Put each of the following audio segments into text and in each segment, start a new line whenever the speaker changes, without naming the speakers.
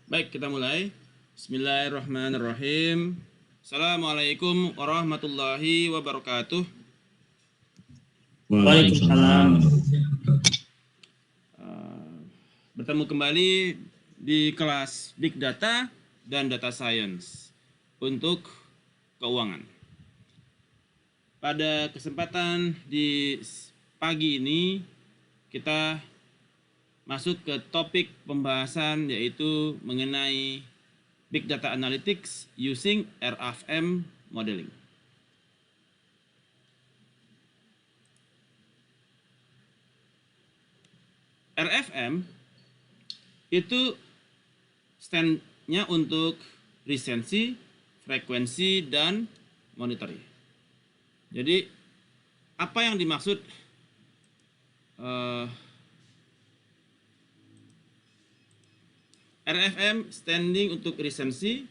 Baik, kita mulai. Bismillahirrahmanirrahim. Assalamualaikum warahmatullahi wabarakatuh.
Waalaikumsalam.
Bertemu kembali di kelas Big Data dan Data Science untuk keuangan. Pada kesempatan di pagi ini kita masuk ke topik pembahasan yaitu mengenai Big Data Analytics using RFM Modeling. RFM itu stand-nya untuk recency, frekuensi, dan monitoring. Jadi apa yang dimaksud RFM standing untuk recency,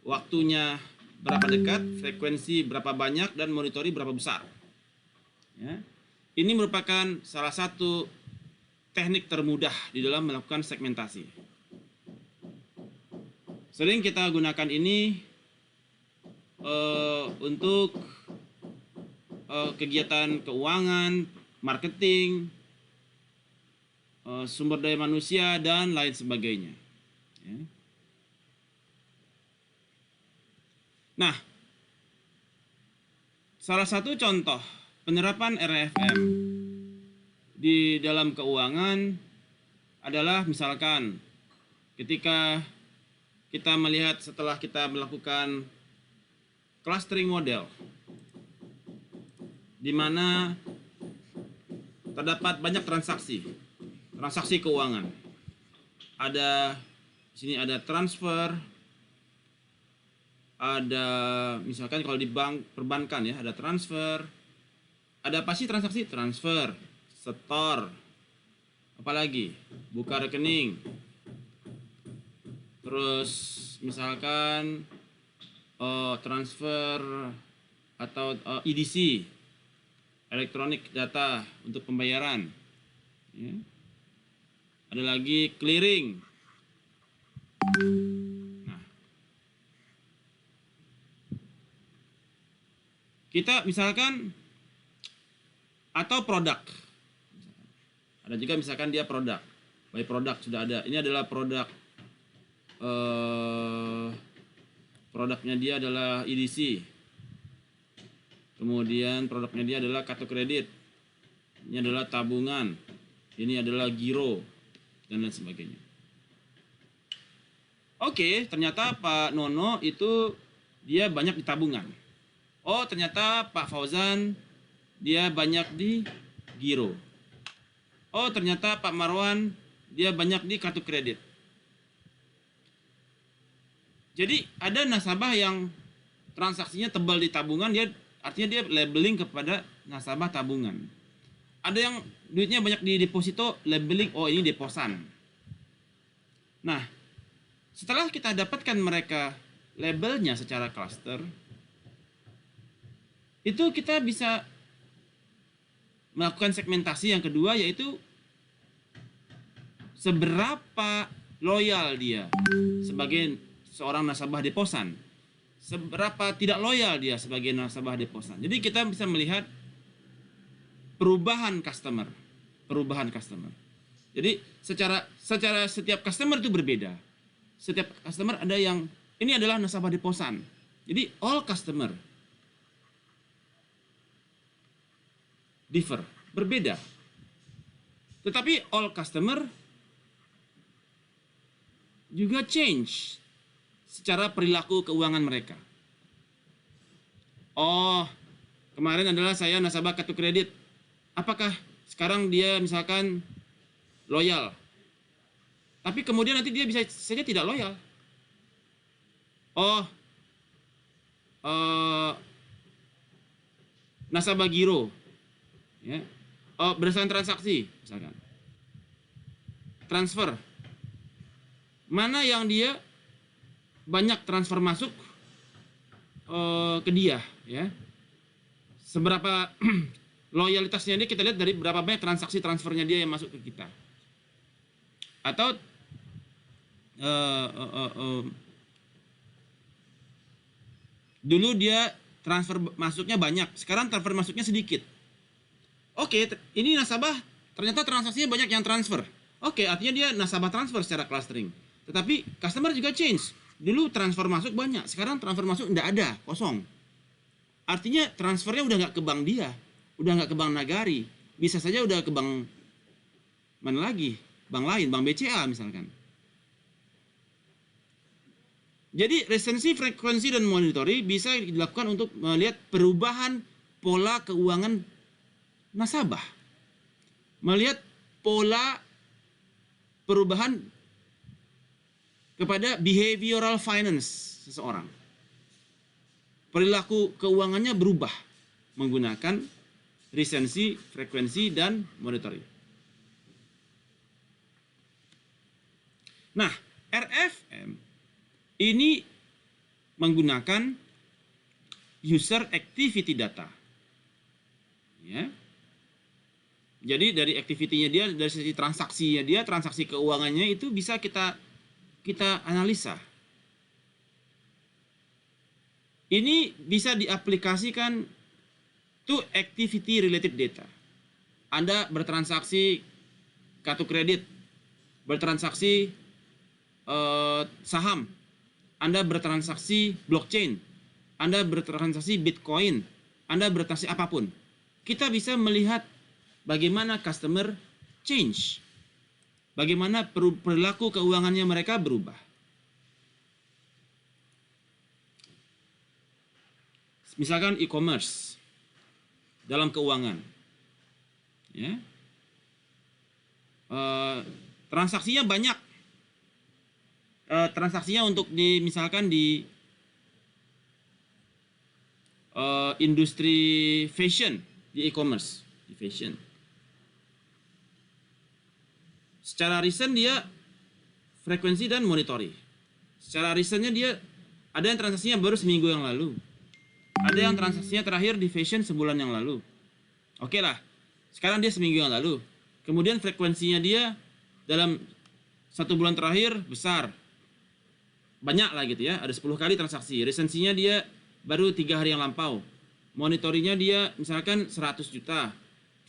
waktunya berapa dekat, frekuensi berapa banyak, dan monitori berapa besar. Ya. Ini merupakan salah satu teknik termudah di dalam melakukan segmentasi. Sering kita gunakan ini untuk kegiatan keuangan, marketing, sumber daya manusia, dan lain sebagainya. Ya. Nah, salah satu contoh penerapan RFM di dalam keuangan adalah misalkan ketika kita melihat setelah kita melakukan clustering model di mana terdapat banyak transaksi keuangan. Ada di sini ada transfer, ada misalkan kalau di bank perbankan ya, ada transfer, ada apa sih transaksi? Transfer, setor, apalagi buka rekening, terus misalkan transfer atau EDC, electronic data untuk pembayaran ya. Ada lagi clearing. Nah, kita misalkan atau produk. Ada juga misalkan dia produk. By produk sudah ada. Ini adalah produk produknya dia adalah EDC. Kemudian produknya dia adalah kartu kredit. Ini adalah tabungan. Ini adalah giro dan lain sebagainya. Oke, ternyata Pak Nono itu dia banyak di tabungan. Oh, ternyata Pak Fauzan dia banyak di giro. Oh, ternyata Pak Marwan dia banyak di kartu kredit. Jadi ada nasabah yang transaksinya tebal di tabungan, dia artinya dia labeling kepada nasabah tabungan. Ada yang duitnya banyak di deposito, labeling oh ini deposan. Nah, setelah kita dapatkan mereka labelnya secara cluster, itu kita bisa melakukan segmentasi yang kedua, yaitu seberapa loyal dia sebagai seorang nasabah deposan, seberapa tidak loyal dia sebagai nasabah deposan. Jadi kita bisa melihat perubahan customer. Jadi secara setiap customer itu berbeda. Setiap customer ada yang ini adalah nasabah deposan. Jadi all customer differ, berbeda. Tetapi all customer juga change secara perilaku keuangan mereka. Oh, kemarin adalah saya nasabah kartu kredit. Apakah sekarang dia misalkan loyal? Tapi kemudian nanti dia bisa saja tidak loyal. Oh, nasabah giro, ya. Oh, berdasarkan transaksi, misalkan transfer. Mana yang dia banyak transfer masuk ke dia, ya. Seberapa loyalitasnya ini kita lihat dari berapa banyak transaksi transfernya dia yang masuk ke kita. Atau eh, eh, eh, eh, dulu dia transfer masuknya banyak, sekarang transfer masuknya sedikit. Oke, ini nasabah ternyata transaksinya banyak yang transfer. Oke, artinya dia nasabah transfer secara clustering. Tetapi customer juga change. Dulu transfer masuk banyak, sekarang transfer masuk tidak ada, kosong. Artinya transfernya udah nggak ke bank dia, udah nggak ke bank Nagari, bisa saja udah ke bank mana lagi, bank lain, bank BCA misalkan. Jadi resensi, frekuensi, dan monitoring bisa dilakukan untuk melihat perubahan pola keuangan nasabah, melihat pola perubahan kepada behavioral finance seseorang. Perilaku keuangannya berubah menggunakan resensi, frekuensi, dan monitoring. Nah, RFM ini menggunakan user activity data. Ya. Jadi dari activity-nya dia, dari sisi transaksinya dia, transaksi keuangannya itu bisa kita analisa. Ini bisa diaplikasikan to activity related data. Anda bertransaksi kartu kredit, bertransaksi saham, Anda bertransaksi blockchain, Anda bertransaksi Bitcoin, Anda bertransaksi apapun. Kita bisa melihat bagaimana customer change, bagaimana perilaku keuangannya mereka berubah. Misalkan e-commerce dalam keuangan, ya, transaksinya banyak, transaksinya untuk misalkan di industri fashion, di e-commerce, di fashion. Secara recent dia frekuensi dan monitoring. Secara recentnya dia ada yang transaksinya baru seminggu yang lalu, ada yang transaksinya terakhir di fashion sebulan yang lalu. Oke lah, sekarang dia seminggu yang lalu. Kemudian frekuensinya dia dalam 1 bulan terakhir besar, banyak lah gitu ya, ada 10 kali transaksi. Resensinya dia baru 3 hari yang lampau. Monitoringnya dia misalkan 100 juta,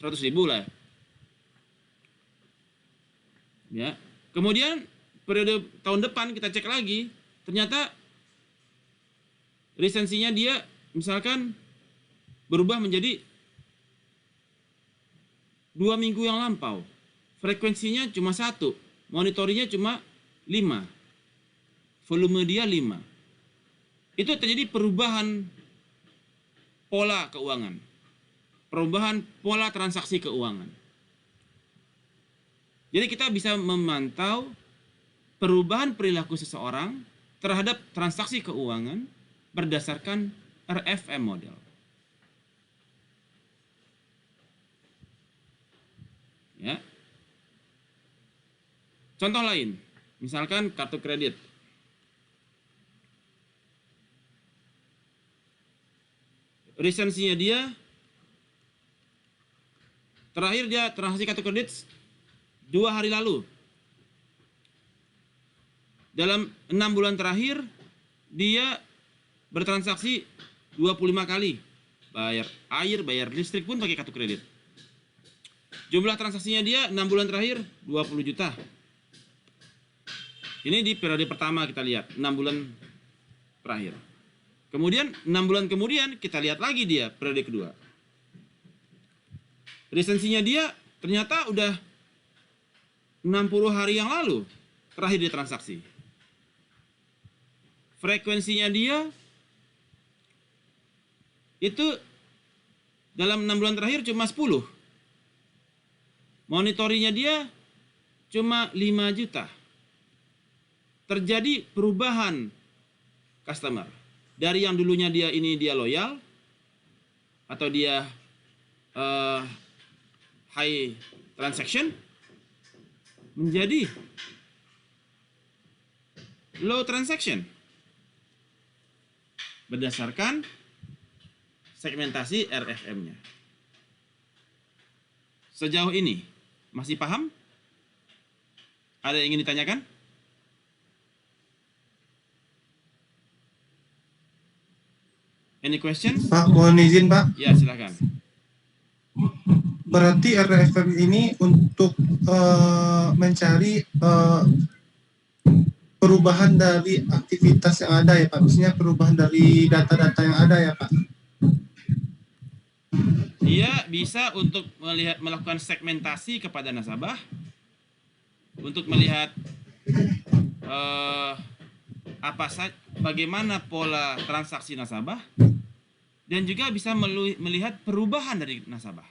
100 ribu lah ya. Kemudian periode tahun depan kita cek lagi, ternyata resensinya dia misalkan berubah menjadi 2 minggu yang lampau. Frekuensinya cuma 1, monitoringnya cuma 5, volume dia 5. Itu terjadi perubahan pola keuangan, perubahan pola transaksi keuangan. Jadi kita bisa memantau perubahan perilaku seseorang terhadap transaksi keuangan berdasarkan RFM model. Ya. Contoh lain, misalkan kartu kredit. Resensinya dia terakhir dia transaksi kartu kredit 2 hari lalu. Dalam 6 bulan terakhir dia bertransaksi 25 kali. Bayar air, bayar listrik pun pakai kartu kredit. Jumlah transaksinya dia 6 bulan terakhir 20 juta. Ini di periode pertama kita lihat, 6 bulan terakhir. Kemudian 6 bulan kemudian kita lihat lagi dia periode kedua. Resensinya dia ternyata udah 60 hari yang lalu terakhir dia transaksi. Frekuensinya dia itu dalam 6 bulan terakhir cuma 10. Monitoringnya dia cuma 5 juta. Terjadi perubahan customer. Dari yang dulunya dia loyal, atau dia high transaction, menjadi low transaction berdasarkan segmentasi RFM-nya. Sejauh ini masih paham? Ada yang ingin ditanyakan? Any questions?
Pak, mohon izin Pak.
Ya, silakan.
Berarti RFM ini untuk mencari perubahan dari aktivitas yang ada ya Pak, maksudnya perubahan dari data-data yang ada ya Pak.
Dia bisa untuk melakukan segmentasi kepada nasabah, untuk melihat bagaimana pola transaksi nasabah, dan juga bisa melihat perubahan dari nasabah.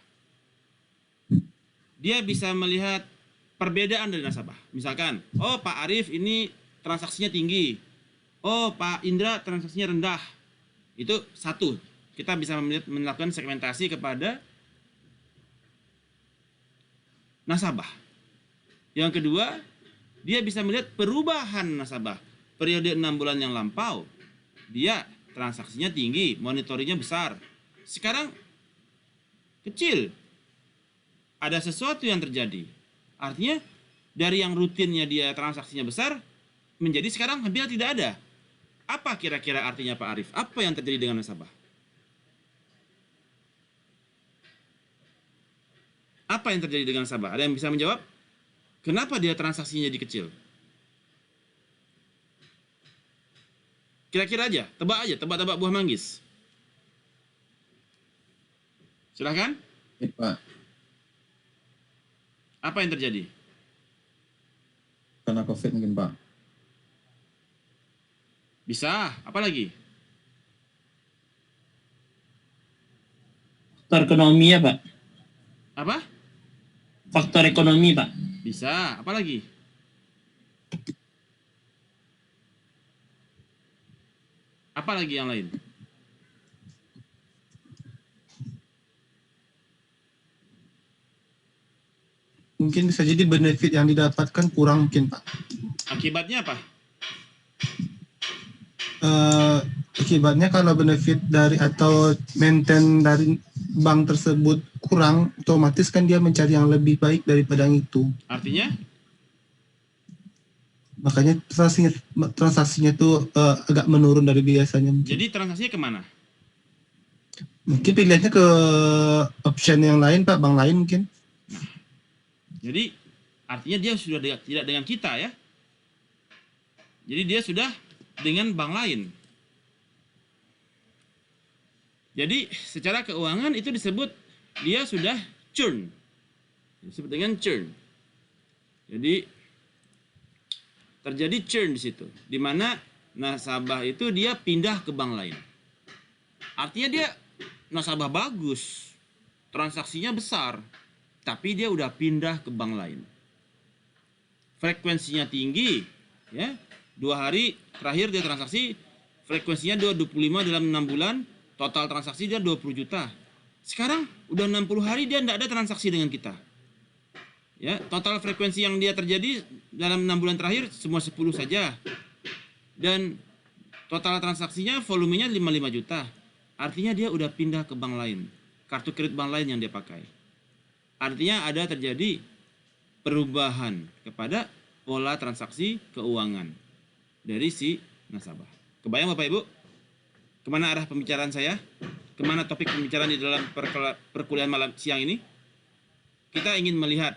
Dia bisa melihat perbedaan dari nasabah. Misalkan, oh Pak Arif ini transaksinya tinggi, oh Pak Indra transaksinya rendah. Itu satu, kita bisa melakukan segmentasi kepada nasabah. Yang kedua, dia bisa melihat perubahan nasabah. Periode 6 bulan yang lampau, dia transaksinya tinggi, monitoringnya besar. Sekarang kecil. Ada sesuatu yang terjadi. Artinya dari yang rutinnya dia transaksinya besar, menjadi sekarang hampir tidak ada. Apa kira-kira artinya Pak Arif? Apa yang terjadi dengan nasabah? Apa yang terjadi dengan nasabah? Ada yang bisa menjawab? Kenapa dia transaksinya jadi kecil? Kira-kira aja, tebak buah manggis. Silahkan.
Ya, Pak.
Apa yang terjadi?
Karena COVID mungkin Pak.
Bisa, apa lagi?
Faktor ekonomi ya Pak.
Apa?
Faktor ekonomi Pak.
Bisa, apa lagi? Apa lagi yang lain?
Mungkin bisa jadi benefit yang didapatkan kurang mungkin Pak.
Akibatnya apa?
Akibatnya kalau benefit dari atau maintain dari bank tersebut kurang, otomatis kan dia mencari yang lebih baik daripada yang itu.
Artinya?
Makanya transaksinya tuh agak menurun dari biasanya. Mungkin.
Jadi transaksinya kemana?
Mungkin pilihannya ke option yang lain Pak, bank lain mungkin.
Jadi artinya dia sudah tidak dengan kita ya. Jadi dia sudah dengan bank lain. Jadi secara keuangan itu disebut dia sudah churn. Disebut dengan churn. Jadi terjadi churn di situ, di mana nasabah itu dia pindah ke bank lain. Artinya dia nasabah bagus, transaksinya besar, tapi dia udah pindah ke bank lain. Frekuensinya tinggi, ya. 2 hari terakhir dia transaksi, frekuensinya 25 dalam 6 bulan, total transaksi dia 20 juta. Sekarang udah 60 hari dia tidak ada transaksi dengan kita. Ya, total frekuensi yang dia terjadi dalam 6 bulan terakhir semua 10 saja. Dan total transaksinya volumenya 55 juta. Artinya dia udah pindah ke bank lain. Kartu kredit bank lain yang dia pakai. Artinya ada terjadi perubahan kepada pola transaksi keuangan dari si nasabah. Kebayang Bapak Ibu? Kemana arah pembicaraan saya? Kemana topik pembicaraan di dalam perkuliahan malam siang ini? Kita ingin melihat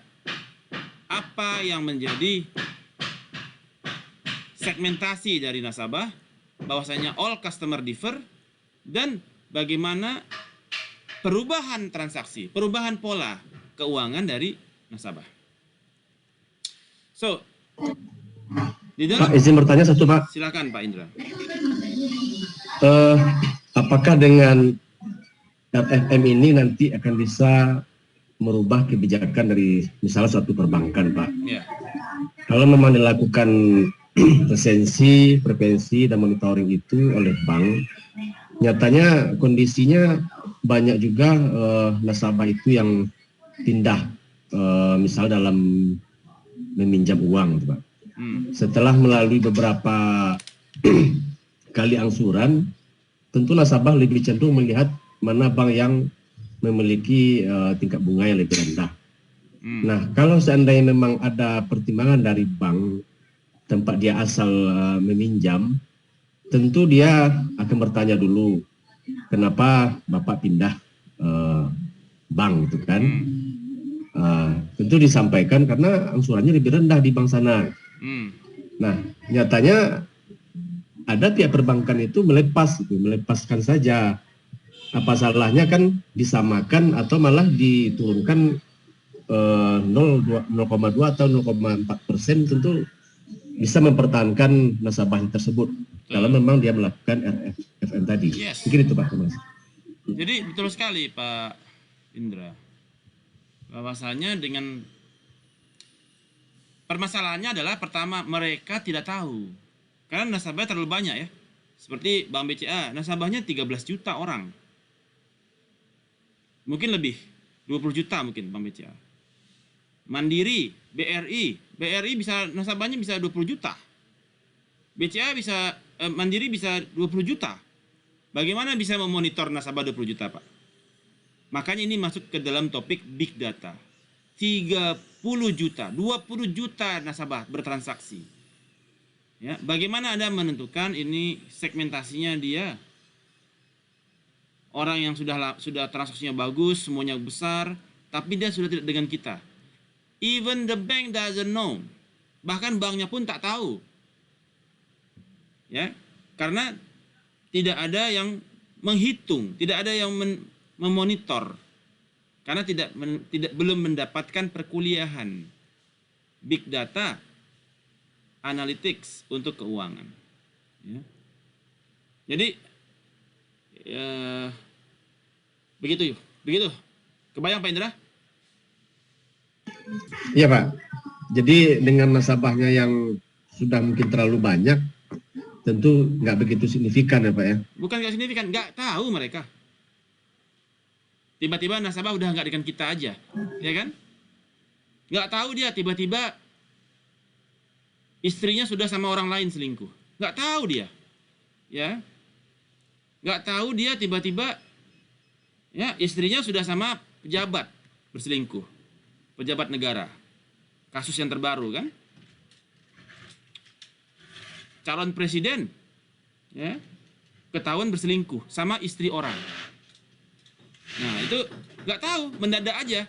apa yang menjadi segmentasi dari nasabah, bahwasanya all customer differ, dan bagaimana perubahan transaksi, perubahan pola keuangan dari nasabah. So, di dalam,
Pak, izin bertanya satu Pak.
Silakan Pak Indra.
Apakah dengan RFM ini nanti akan bisa merubah kebijakan dari misalnya suatu perbankan Pak?
Ya.
Kalau memang dilakukan resensi, prevensi, dan monitoring itu oleh bank, nyatanya kondisinya banyak juga nasabah itu yang pindah, misal dalam meminjam uang, Pak. Setelah melalui beberapa kali angsuran, tentu nasabah lebih cenderung melihat mana bank yang memiliki tingkat bunga yang lebih rendah. Nah, kalau seandainya memang ada pertimbangan dari bank tempat dia asal meminjam, tentu dia akan bertanya dulu, kenapa Bapak pindah bank gitu kan. Tentu disampaikan karena angsurannya lebih rendah di bank sana. Nah, nyatanya ada pihak perbankan itu melepaskan saja. Apa salahnya kan disamakan atau malah diturunkan 0,2 atau 0,4%, tentu bisa mempertahankan nasabah tersebut kalau memang dia melakukan RFM tadi.
Yes.
Mungkin itu Pak Thomas.
Jadi betul sekali Pak Indra, bahwasanya dengan permasalahannya adalah pertama mereka tidak tahu karena nasabahnya terlalu banyak ya. Seperti Bank BCA, nasabahnya 13 juta orang. Mungkin lebih, 20 juta mungkin Bank BCA. Mandiri, BRI bisa nasabahnya bisa 20 juta. BCA bisa Mandiri bisa 20 juta. Bagaimana bisa memonitor nasabah 20 juta, Pak? Makanya ini masuk ke dalam topik big data. 30 juta, 20 juta nasabah bertransaksi. Ya, bagaimana Anda menentukan ini segmentasinya dia? Orang yang sudah transaksinya bagus, semuanya besar, tapi dia sudah tidak dengan kita. Even the bank doesn't know. Bahkan banknya pun tak tahu. Ya, karena tidak ada yang menghitung, tidak ada yang memonitor. Karena belum mendapatkan perkuliahan big data analytics untuk keuangan. Ya. Jadi begitu. Kebayang Pak Indra?
Iya Pak. Jadi dengan nasabahnya yang sudah mungkin terlalu banyak, tentu nggak begitu signifikan ya Pak ya.
Bukan nggak signifikan, nggak tahu mereka. Tiba-tiba nasabah udah nggak dengan kita aja, ya kan? Nggak tahu dia tiba-tiba istrinya sudah sama orang lain selingkuh. Nggak tahu dia, ya. Nggak tahu dia tiba-tiba, ya istrinya sudah sama pejabat berselingkuh, pejabat negara. Kasus yang terbaru kan? Calon presiden, ya, ketahuan berselingkuh sama istri orang. Nah itu nggak tahu, mendadak aja.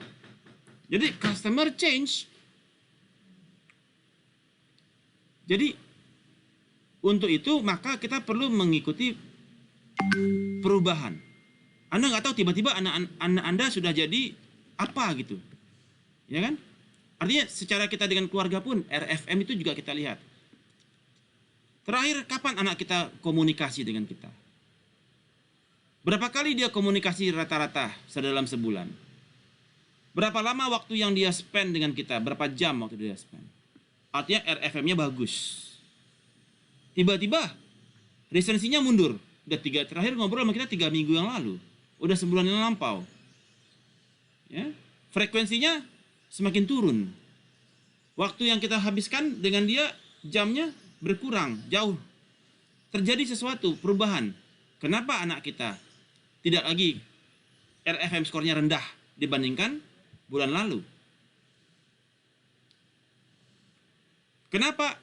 Jadi customer change. Jadi untuk itu maka kita perlu mengikuti perubahan. Anda nggak tahu tiba-tiba anak Anda sudah jadi apa gitu, ya kan? Artinya secara kita dengan keluarga pun RFM itu juga kita lihat. Terakhir kapan anak kita komunikasi dengan kita? Berapa kali dia komunikasi rata-rata dalam sebulan? Berapa lama waktu yang dia spend dengan kita? Berapa jam waktu dia spend? Artinya RFM-nya bagus. Tiba-tiba resensinya mundur. Terakhir ngobrol sama kita 3 minggu yang lalu. Udah sebulan yang lampau. Ya, frekuensinya semakin turun. Waktu yang kita habiskan dengan dia jamnya berkurang jauh. Terjadi sesuatu perubahan. Kenapa anak kita tidak lagi RFM skornya rendah dibandingkan bulan lalu? Kenapa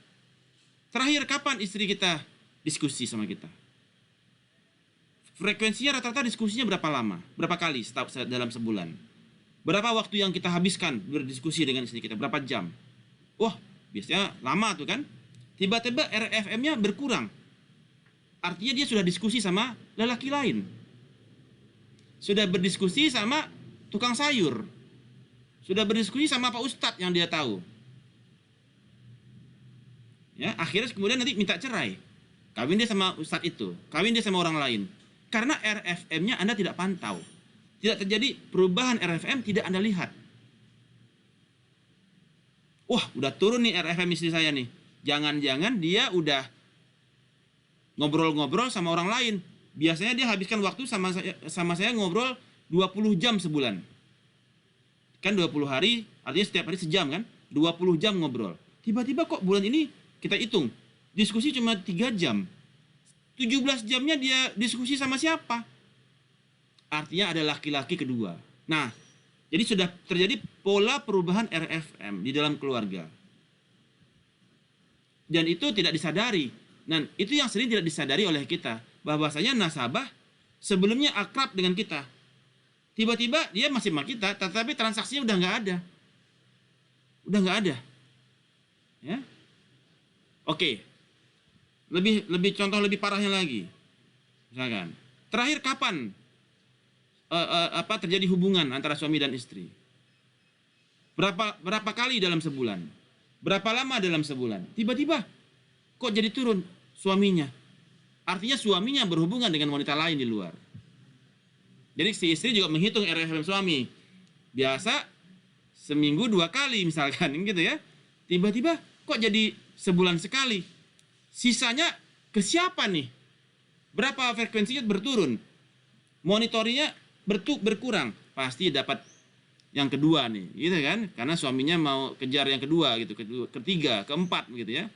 terakhir kapan istri kita diskusi sama kita? Frekuensinya rata-rata diskusinya berapa lama? Berapa kali dalam sebulan? Berapa waktu yang kita habiskan berdiskusi dengan istri kita? Berapa jam? Wah, biasanya lama tuh kan? Tiba-tiba RFM-nya berkurang. Artinya dia sudah diskusi sama lelaki lain. Sudah berdiskusi sama tukang sayur. Sudah berdiskusi sama Pak Ustadz yang dia tahu. Ya, akhirnya kemudian nanti minta cerai. Kawin dia sama Ustadz itu. Kawin dia sama orang lain. Karena RFM-nya Anda tidak pantau. Tidak terjadi perubahan RFM, tidak Anda lihat. Wah, udah turun nih RFM istri saya nih. Jangan-jangan dia udah ngobrol-ngobrol sama orang lain. Biasanya dia habiskan waktu sama saya ngobrol 20 jam sebulan. Kan 20 hari, artinya setiap hari sejam kan? 20 jam ngobrol. Tiba-tiba kok bulan ini kita hitung, diskusi cuma 3 jam. 17 jamnya dia diskusi sama siapa? Artinya ada laki-laki kedua. Nah, jadi sudah terjadi pola perubahan RFM di dalam keluarga. Dan itu tidak disadari. Dan itu yang sering tidak disadari oleh kita. Bahwasanya nasabah sebelumnya akrab dengan kita. Tiba-tiba dia masih sama kita, tetapi transaksinya udah nggak ada. Udah nggak ada. Ya. Oke. Lebih contoh lebih parahnya lagi. Misalkan, terakhir kapan terjadi hubungan antara suami dan istri? Berapa kali dalam sebulan? Berapa lama dalam sebulan? Tiba-tiba kok jadi turun suaminya? Artinya suaminya berhubungan dengan wanita lain di luar. Jadi si istri juga menghitung RFM suami. Biasa seminggu 2 kali misalkan gitu ya. Tiba-tiba kok jadi sebulan sekali? Sisanya ke siapa nih? Berapa frekuensinya berturun? Monitornya berkurang. Pasti dapat yang kedua nih, gitu kan? Karena suaminya mau kejar yang kedua gitu, ketiga, keempat gitu ya.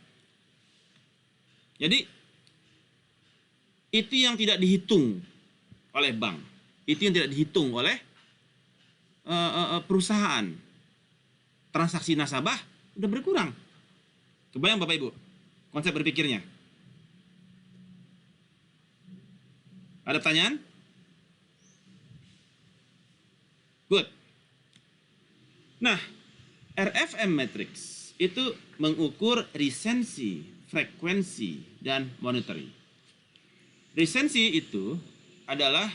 Jadi itu yang tidak dihitung oleh bank. Itu yang tidak dihitung oleh perusahaan. Transaksi nasabah udah berkurang. Kebayang Bapak Ibu konsep berpikirnya? Ada pertanyaan? Good. Nah, RFM matrix itu mengukur resensi, frekuensi, dan monetary. Resensi itu adalah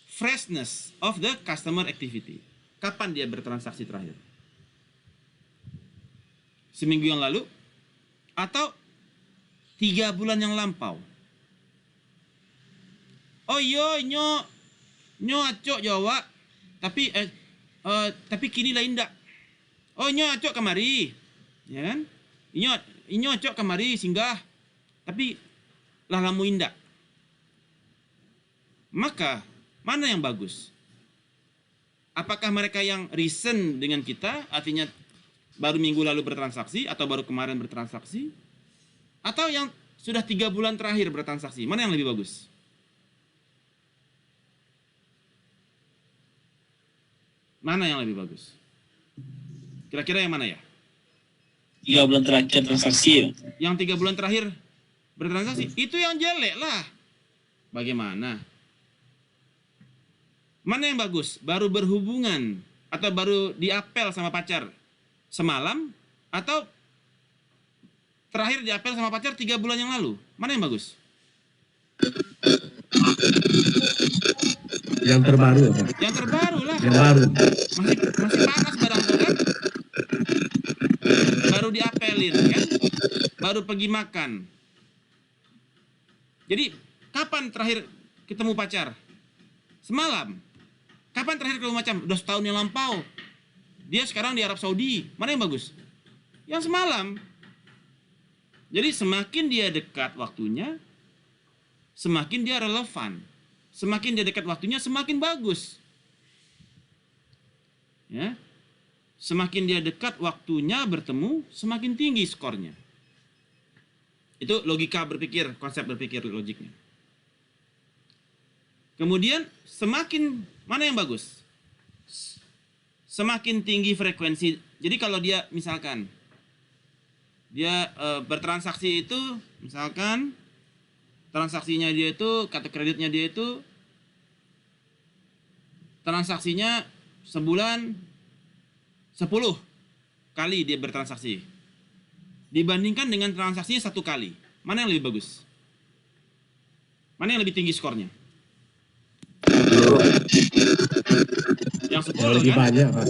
freshness of the customer activity. Kapan dia bertransaksi terakhir? Seminggu yang lalu? Atau 3 bulan yang lampau? Oh iya, nyo acok Jawa, tapi kini lain ndak. Oh nyo acok kemari, ya kan? Inyo acok kemari singgah, tapi lah lamu indak. Maka mana yang bagus? Apakah mereka yang recent dengan kita, artinya baru minggu lalu bertransaksi atau baru kemarin bertransaksi, atau yang sudah 3 bulan terakhir bertransaksi? Mana yang lebih bagus? Mana yang lebih bagus? Kira-kira yang mana ya?
3 bulan terakhir transaksi ya.
Yang 3 bulan terakhir bertransaksi, itu yang jelek lah. Bagaimana? Mana yang bagus? Baru berhubungan atau baru diapel sama pacar semalam, atau terakhir diapel sama pacar 3 bulan yang lalu? Mana yang bagus?
Yang terbaru apa?
Yang terbaru lah.
Yang baru.
Masih panas barang tuh kan? Baru diapelin kan? Baru pergi makan. Jadi kapan terakhir ketemu pacar? Semalam. Kapan terakhir ketemu pacar? Udah setahun yang lampau. Dia sekarang di Arab Saudi. Mana yang bagus? Yang semalam. Jadi semakin dia dekat waktunya, semakin dia relevan. Semakin dia dekat waktunya, semakin bagus. Ya. Semakin dia dekat waktunya bertemu, semakin tinggi skornya. Itu logika berpikir, konsep berpikir logiknya. Kemudian semakin mana yang bagus? Semakin tinggi frekuensi. Jadi kalau dia misalkan dia bertransaksi itu, misalkan transaksinya dia itu, kartu kreditnya dia itu, transaksinya sebulan 10 kali dia bertransaksi. Dibandingkan dengan transaksinya 1 kali. Mana yang lebih bagus? Mana yang lebih tinggi skornya? Yang 10
Yang lebih
kan?
banyak, Pak.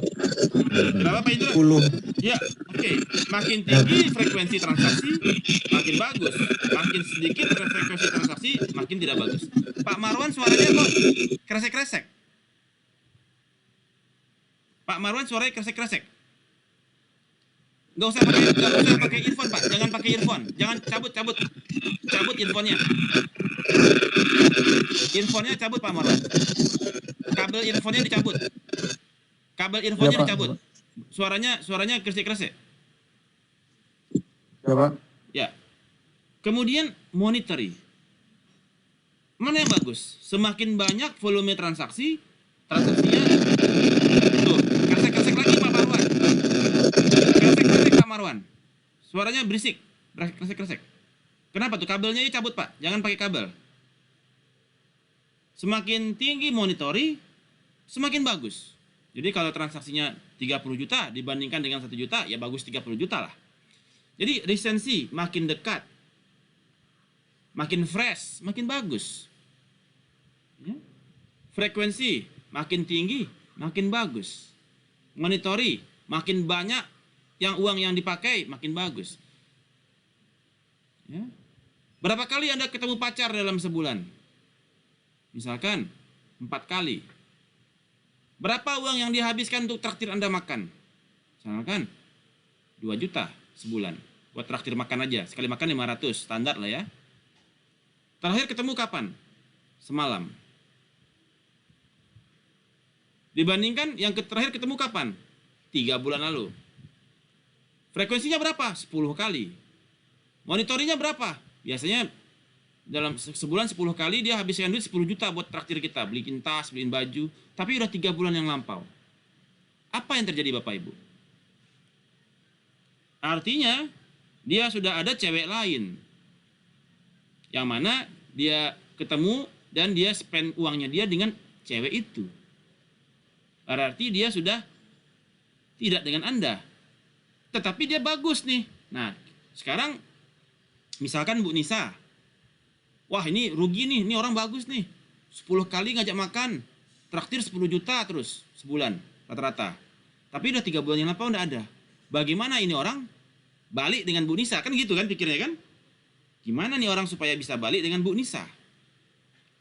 Berapa Pak Indra?
10.
Ya, oke. Makin tinggi frekuensi transaksi, makin bagus. Makin sedikit frekuensi transaksi, makin tidak bagus. Pak Marwan suaranya kok kresek-kresek? Pak Marwan suaranya kresek-kresek. Nggak usah pakai earphone Pak. Jangan pakai earphone. Jangan cabut earphone-nya. Earphone-nya cabut Pak Marwan. Kabel earphone-nya dicabut. Kabel earphone-nya
Ya, Pak.
dicabut. Suaranya kresek-kresek.
Ya, Pak.
Ya. Kemudian monetary. Mana yang bagus? Semakin banyak volume transaksinya tuh, kresek-kresek lagi Pak Marwan. Kresek-kresek Pak Marwan. Suaranya berisik, kresek-kresek. Kenapa tuh? Kabelnya cabut Pak. Jangan pakai kabel. Semakin tinggi monitori, semakin bagus. Jadi kalau transaksinya 30 juta dibandingkan dengan 1 juta, ya bagus 30 juta lah. Jadi recency makin dekat, makin fresh, makin bagus. Ya. Frekuensi makin tinggi, makin bagus. Monitori makin banyak uang yang dipakai, makin bagus. Ya. Berapa kali Anda ketemu pacar dalam sebulan? Misalkan 4 kali. Berapa uang yang dihabiskan untuk traktir Anda makan? Misalkan 2 juta sebulan. Buat traktir makan aja. Sekali makan 500, standar lah ya. Terakhir ketemu kapan? Semalam. Dibandingkan yang terakhir ketemu kapan? 3 bulan lalu. Frekuensinya berapa? 10 kali. Monitorinya berapa? Biasanya dalam sebulan 10 kali dia habiskan duit 10 juta buat traktir kita. Beliin tas, beliin baju. Tapi udah 3 bulan yang lampau. Apa yang terjadi Bapak Ibu? Artinya dia sudah ada cewek lain. Yang mana dia ketemu dan dia spend uangnya dia dengan cewek itu. Berarti dia sudah tidak dengan Anda. Tetapi dia bagus nih. Nah, sekarang misalkan Bu Nisa. Wah, ini rugi nih, ini orang bagus nih. 10 kali ngajak makan, traktir 10 juta terus sebulan rata-rata. Tapi udah 3 bulan yang lampau udah ada. Bagaimana ini orang balik dengan Bu Nisa? Kan gitu kan pikirnya kan? Gimana nih orang supaya bisa balik dengan Bu Nisa?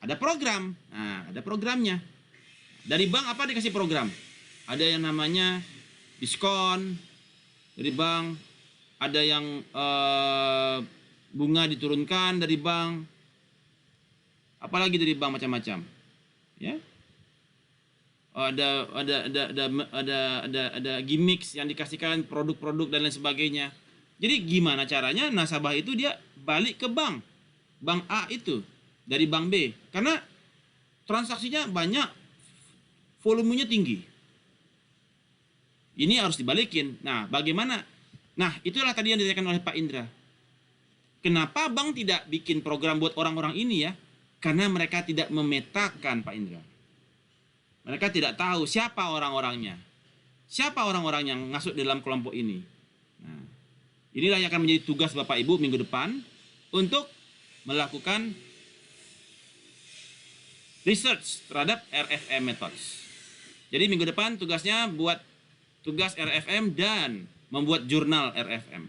Ada program. Nah, ada programnya. Dari bank apa dikasih program? Ada yang namanya diskon dari bank, ada yang bunga diturunkan dari bank, apalagi dari bank macam-macam, ya. Ada gimmicks yang dikasihkan, produk-produk dan lain sebagainya. Jadi gimana caranya nasabah itu dia balik ke bank A itu dari bank B, karena transaksinya banyak, volumenya tinggi. Ini harus dibalikin. Nah, bagaimana? Nah, itulah tadi yang ditanyakan oleh Pak Indra. Kenapa bank tidak bikin program buat orang-orang ini ya? Karena mereka tidak memetakan, Pak Indra. Mereka tidak tahu siapa orang-orangnya. Siapa orang-orang yang masuk dalam kelompok ini. Nah, inilah yang akan menjadi tugas Bapak Ibu minggu depan untuk melakukan research terhadap RFM methods. Jadi minggu depan tugasnya buat tugas RFM dan membuat jurnal RFM.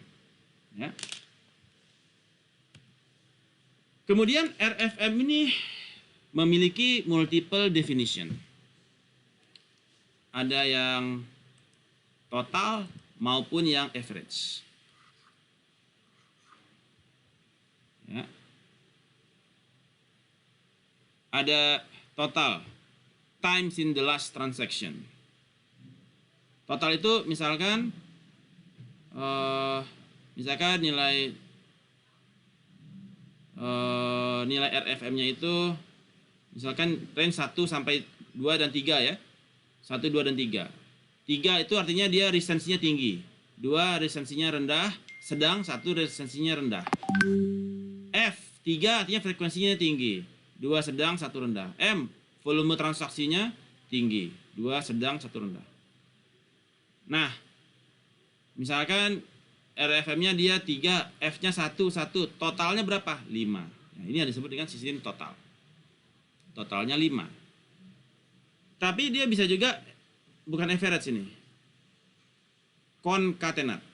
Ya. Kemudian RFM ini memiliki multiple definition. Ada yang total maupun yang average. Ya. Ada total, times in the last transaction. Total itu misalkan nilai RFM-nya itu misalkan range 1 sampai 2 dan 3 ya. 1, 2 dan 3. 3 itu artinya dia resensinya tinggi. 2 resensinya rendah, sedang, 1 resensinya rendah. F 3 artinya frekuensinya tinggi. 2 sedang, 1 rendah. M volume transaksinya tinggi. 2 sedang, 1 rendah. Nah, misalkan RFM-nya dia 3, F-nya 1, totalnya berapa? 5. Nah, ini yang disebut dengan sistem total. Totalnya 5. Tapi dia bisa juga bukan average ini. Concatenate.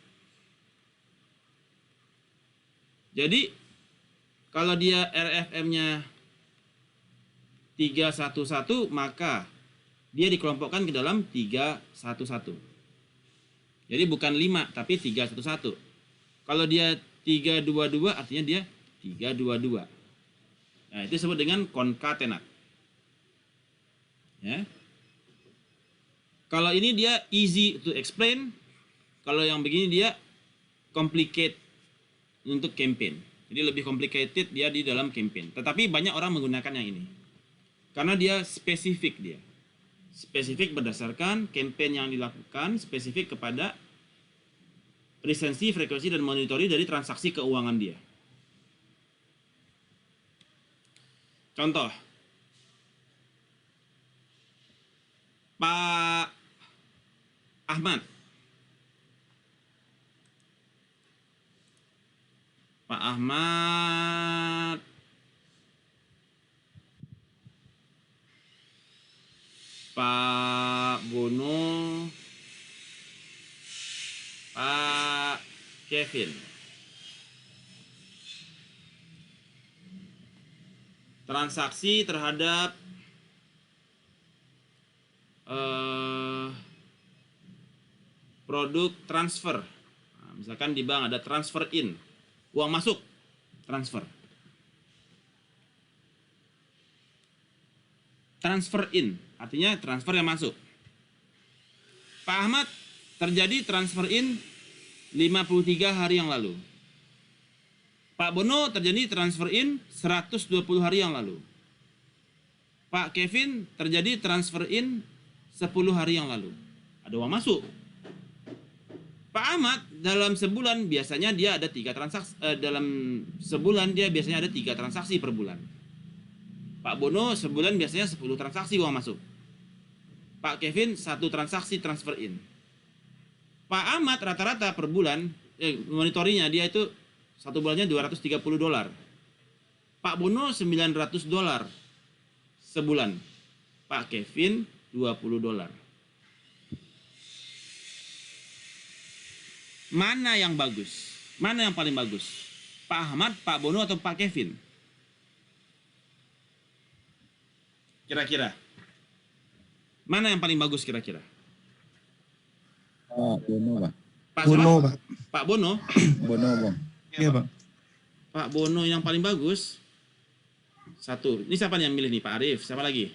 Jadi kalau dia RFM-nya 311, maka dia dikelompokkan ke dalam 311. Jadi bukan 5 tapi 311. Kalau dia 322 artinya dia 322. Nah, itu disebut dengan concatenate. Ya. Kalau ini dia easy to explain. Kalau yang begini dia complicated untuk campaign. Jadi lebih complicated dia di dalam campaign. Tetapi banyak orang menggunakan yang ini. Karena dia spesifik dia. Spesifik berdasarkan campaign yang dilakukan, spesifik kepada resensi, frekuensi, dan monitori dari transaksi keuangan dia. Contoh, Ahmad. Pak Ahmad. Pak Bono. Pak Kevin. Transaksi terhadap produk transfer. Nah, misalkan di bank ada transfer in, uang masuk, transfer. Transfer in, artinya transfer yang masuk. Pak Ahmad, terjadi transfer in 53 hari yang lalu. Pak Bono, terjadi transfer in 120 hari yang lalu. Pak Kevin, terjadi transfer in 10 hari yang lalu. Ada uang masuk. Pak Ahmad, dalam sebulan biasanya dia ada 3 transaksi. Dalam sebulan dia biasanya ada 3 transaksi per bulan. Pak Bono, sebulan biasanya 10 transaksi uang masuk. Pak Kevin, 1 transaksi transfer in. Pak Ahmad rata-rata per bulan, monitorinya dia itu 1 bulannya $230. Pak Bono $900 sebulan. Pak Kevin $20. Mana yang bagus? Mana yang paling bagus? Pak Ahmad, Pak Bono, atau Pak Kevin? Kira-kira. Mana yang paling bagus kira-kira?
Bono, Pak.
Pak
Bono,
siapa?
Pak.
Pak Bono?
Bono, Bang.
Iya, Pak.
Pak Bono yang paling bagus. 1. Ini siapa yang milih nih? Pak Arif. Siapa lagi?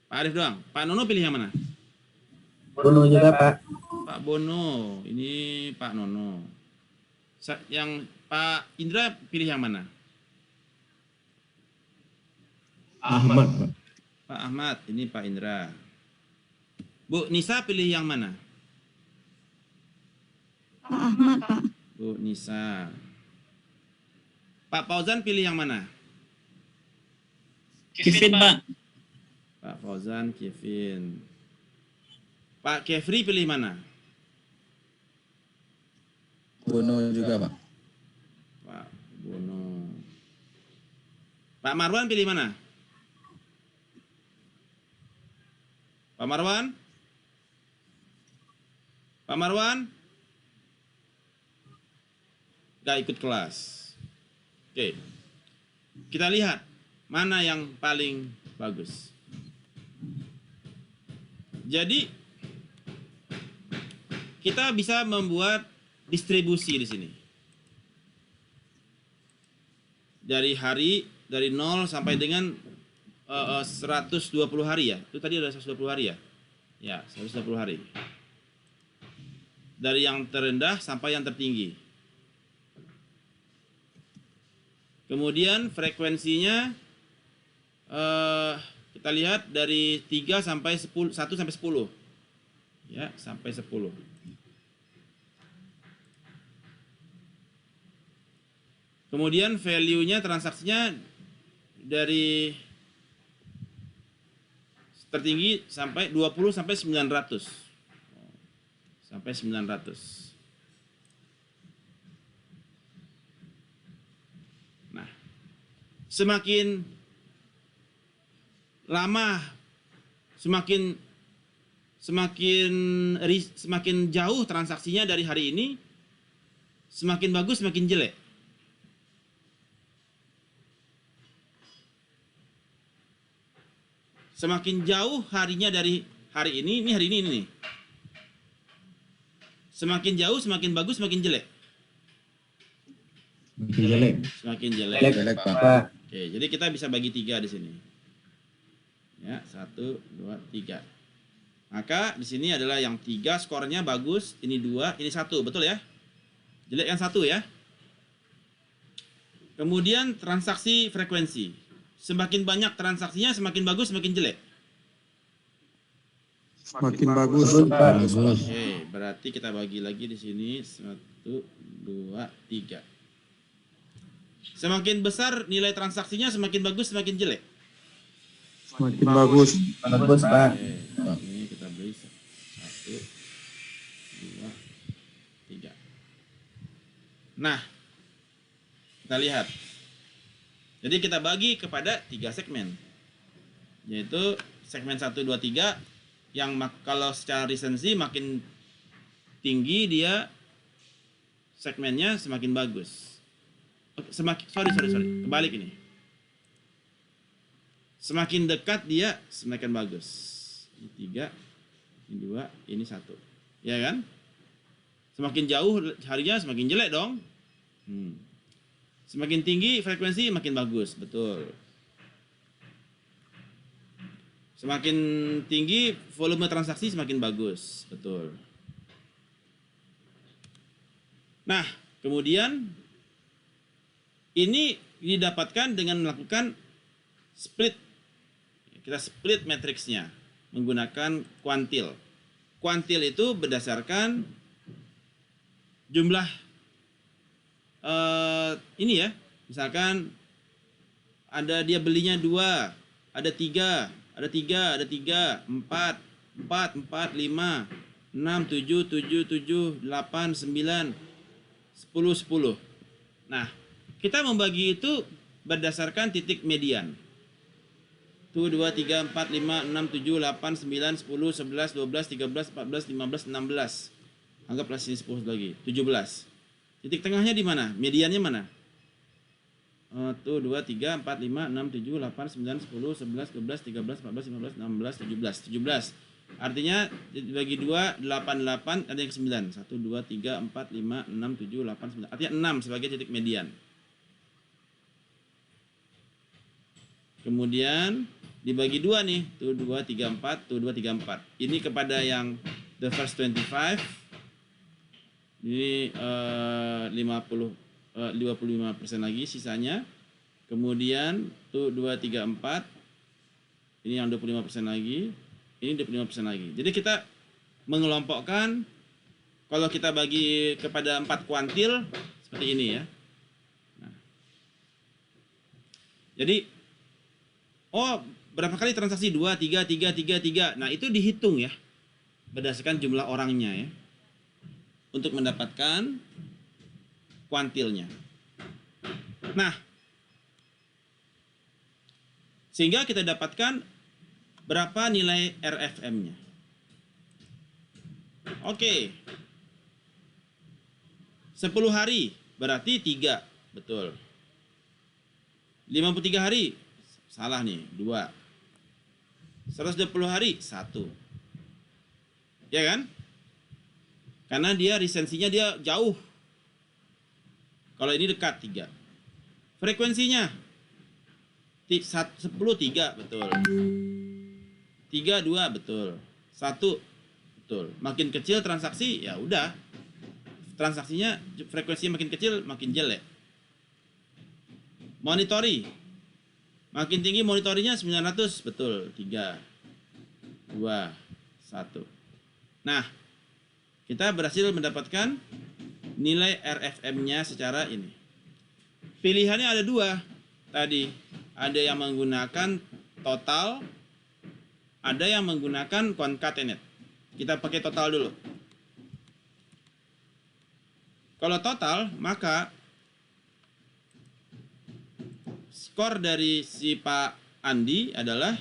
Pak Arif doang. Pak Nono pilih yang mana?
Bono juga, Pak.
Pak Bono. Ini Pak Nono. Yang Pak Indra pilih yang mana?
Ahmad, Pak.
Pak Ahmad. Ini Pak Indra. Bu Nisa pilih yang mana?
Pak Ahmad, Pak.
Bu Nisa. Pak Fauzan pilih yang mana?
Kevin, Pak.
Pak Fauzan, Kevin. Pak Kevri pilih mana?
Bono juga, Pak.
Pak Bono. Pak Marwan pilih mana? Pak Marwan? Pak Marwan? Gak ikut kelas. Oke. Kita lihat mana yang paling bagus. Jadi kita bisa membuat distribusi di sini. Dari 0 sampai dengan 120 hari ya. Itu tadi ada 120 hari ya? Ya, 120 hari. Dari yang terendah sampai yang tertinggi. Kemudian frekuensinya kita lihat dari 3 sampai 10, 1 sampai 10. Ya, sampai 10. Kemudian value-nya, transaksinya dari tertinggi sampai 20 sampai 900. Sampai 900. Nah, semakin lama, semakin jauh transaksinya dari hari ini, semakin bagus, semakin jelek. Semakin jauh harinya dari hari ini hari ini nih. Semakin jauh, semakin bagus, semakin jelek.
Makin jelek.
Semakin jelek.
Jelek, Pak.
Oke, jadi kita bisa bagi 3 di sini. Ya, 1, 2, 3. Maka di sini adalah yang 3 skornya bagus, ini 2, ini 1, betul ya? Jelek yang 1 ya. Kemudian transaksi frekuensi. Semakin banyak transaksinya, semakin bagus, semakin jelek.
Semakin bagus.
Bagus.
Oke, berarti kita bagi lagi di sini 1, 2, 3. Semakin besar nilai transaksinya, semakin bagus, semakin jelek.
Semakin bagus.
Bagus, Pak.
Oke, ini kita beli Nah, kita lihat. Jadi kita bagi kepada 3 segmen. Yaitu segmen 1, 2, 3 yang kalau secara recency makin tinggi dia segmennya semakin bagus. Sorry. Kebalik ini. Semakin dekat dia semakin bagus. Ini 3, ini 2, ini 1. Ya kan? Semakin jauh harinya semakin jelek dong. Semakin tinggi frekuensi makin bagus, betul. Semakin tinggi volume transaksi semakin bagus, betul. Nah, kemudian ini didapatkan dengan melakukan split. Kita split matriksnya menggunakan kuantil. Kuantil itu berdasarkan jumlah ini ya, misalkan ada dia belinya 2, ada 3, 4, 5, 6, 7, 8, 9, 10. Nah, kita membagi itu berdasarkan titik median. 1, 2, 3, 4, 5, 6, 7, 8, 9, 10, 11, 12, 13, 14, 15, 16. Anggaplah sini 10 lagi, 17. Titik tengahnya di mana? Mediannya mana? 1, 2, 3, 4, 5, 6, 7, 8, 9, 10, 11, 12, 13, 14, 15, 16, 17. Artinya dibagi 2, 8, 8, ada yang 9. 1, 2, 3, 4, 5, 6, 7, 8, 9. Artinya 6 sebagai titik median. Kemudian dibagi 2 nih. 1, 2, 3, 4, 1, 2, 3, 4. Ini kepada yang the first 25. Ini 55% lagi sisanya. Kemudian 1, 2, 3, 4. Ini yang 25% lagi. Ini 25% lagi. Jadi kita mengelompokkan, kalau kita bagi kepada 4 kuantil seperti ini ya. Nah. Jadi berapa kali transaksi? 2, 3, 3, 3, 3. Nah, itu dihitung ya berdasarkan jumlah orangnya ya, untuk mendapatkan kuantilnya. Nah, sehingga kita dapatkan berapa nilai RFM-nya. Oke. 10 hari berarti 3, betul. 53 hari, salah nih, 2. 120 hari, 1. Ya kan? Karena dia resensinya dia jauh. Kalau ini dekat 3. Frekuensinya 10, 3, betul. 3, 2, betul. 1, betul. Makin kecil transaksi, ya udah. Transaksinya, frekuensinya makin kecil, makin jelek. Monitori. Makin tinggi monitorinya 900, betul. 3, 2, 1. Nah, kita berhasil mendapatkan nilai RFM-nya secara ini. Pilihannya ada 2 tadi. Ada yang menggunakan total, ada yang menggunakan concatenate. Kita pakai total dulu. Kalau total, maka skor dari si Pak Andi adalah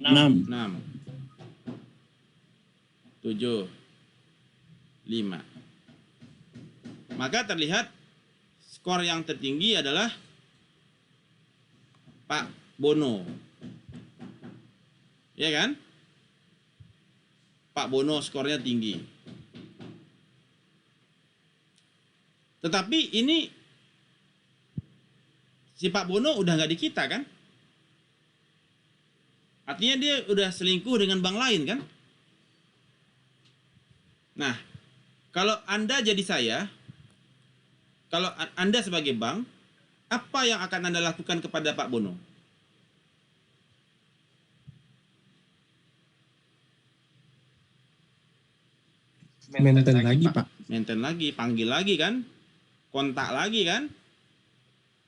6.
7, 5. Maka terlihat skor yang tertinggi adalah Pak Bono. Ya kan? Pak Bono skornya tinggi. Tetapi ini si Pak Bono udah nggak di kita kan? Artinya dia udah selingkuh dengan bank lain kan? Nah, kalau Anda jadi saya, kalau Anda sebagai bank, apa yang akan Anda lakukan kepada Pak Bono?
Maintain lagi, Pak.
Maintain lagi, panggil lagi kan? Kontak lagi kan?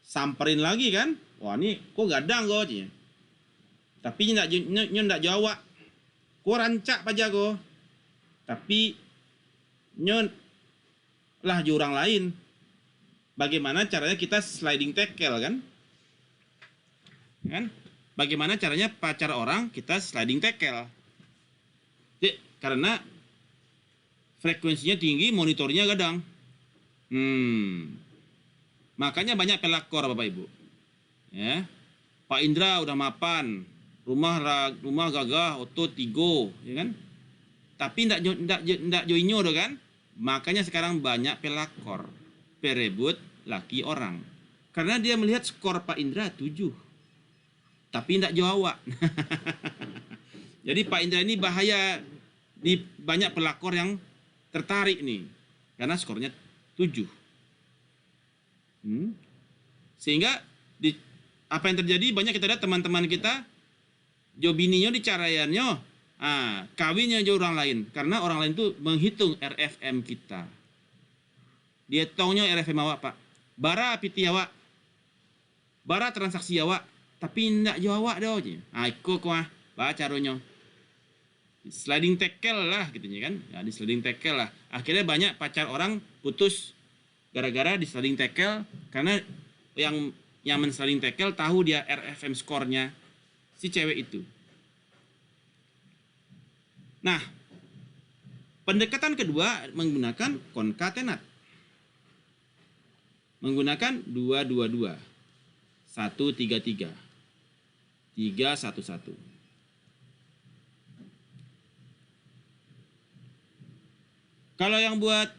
Samperin lagi kan? Wah, ini kok gadang kok. Tapi ndak jawab. Kok rancak aja kok. Tapi nyon lah jurang lain. Bagaimana caranya kita sliding tackle kan? Kan? Bagaimana caranya pacar orang kita sliding tackle? Jadi, karena frekuensinya tinggi, monitornya gadang. Makanya banyak pelakor Bapak Ibu. Ya. Pak Indra udah mapan, rumah gagah, otot tigo, ya kan? Tapi ndak joinyo do kan? Makanya sekarang banyak pelakor, perebut laki orang. Karena dia melihat skor Pak Indra 7. Tapi ndak Jawa. Jadi Pak Indra ini bahaya, di banyak pelakor yang tertarik nih. Karena skornya 7. Sehingga apa yang terjadi, banyak kita lihat teman-teman kita jo bininya dicarayannya kawinnya jo orang lain, karena orang lain tuh menghitung RFM kita. Dia taunya RFM awak Pak, bara piti awak, bara transaksi awak, tapi ndak jo awak dah je. Iko kuah baca ronyo sliding tackle lah gitunya kan, ya di sliding tackle lah. Akhirnya banyak pacar orang putus gara-gara di sliding tackle, karena yang men-sliding tackle tahu dia RFM skornya si cewek itu. Nah, pendekatan kedua menggunakan konkatenat. Menggunakan 222, 133, 311. Kalau yang buat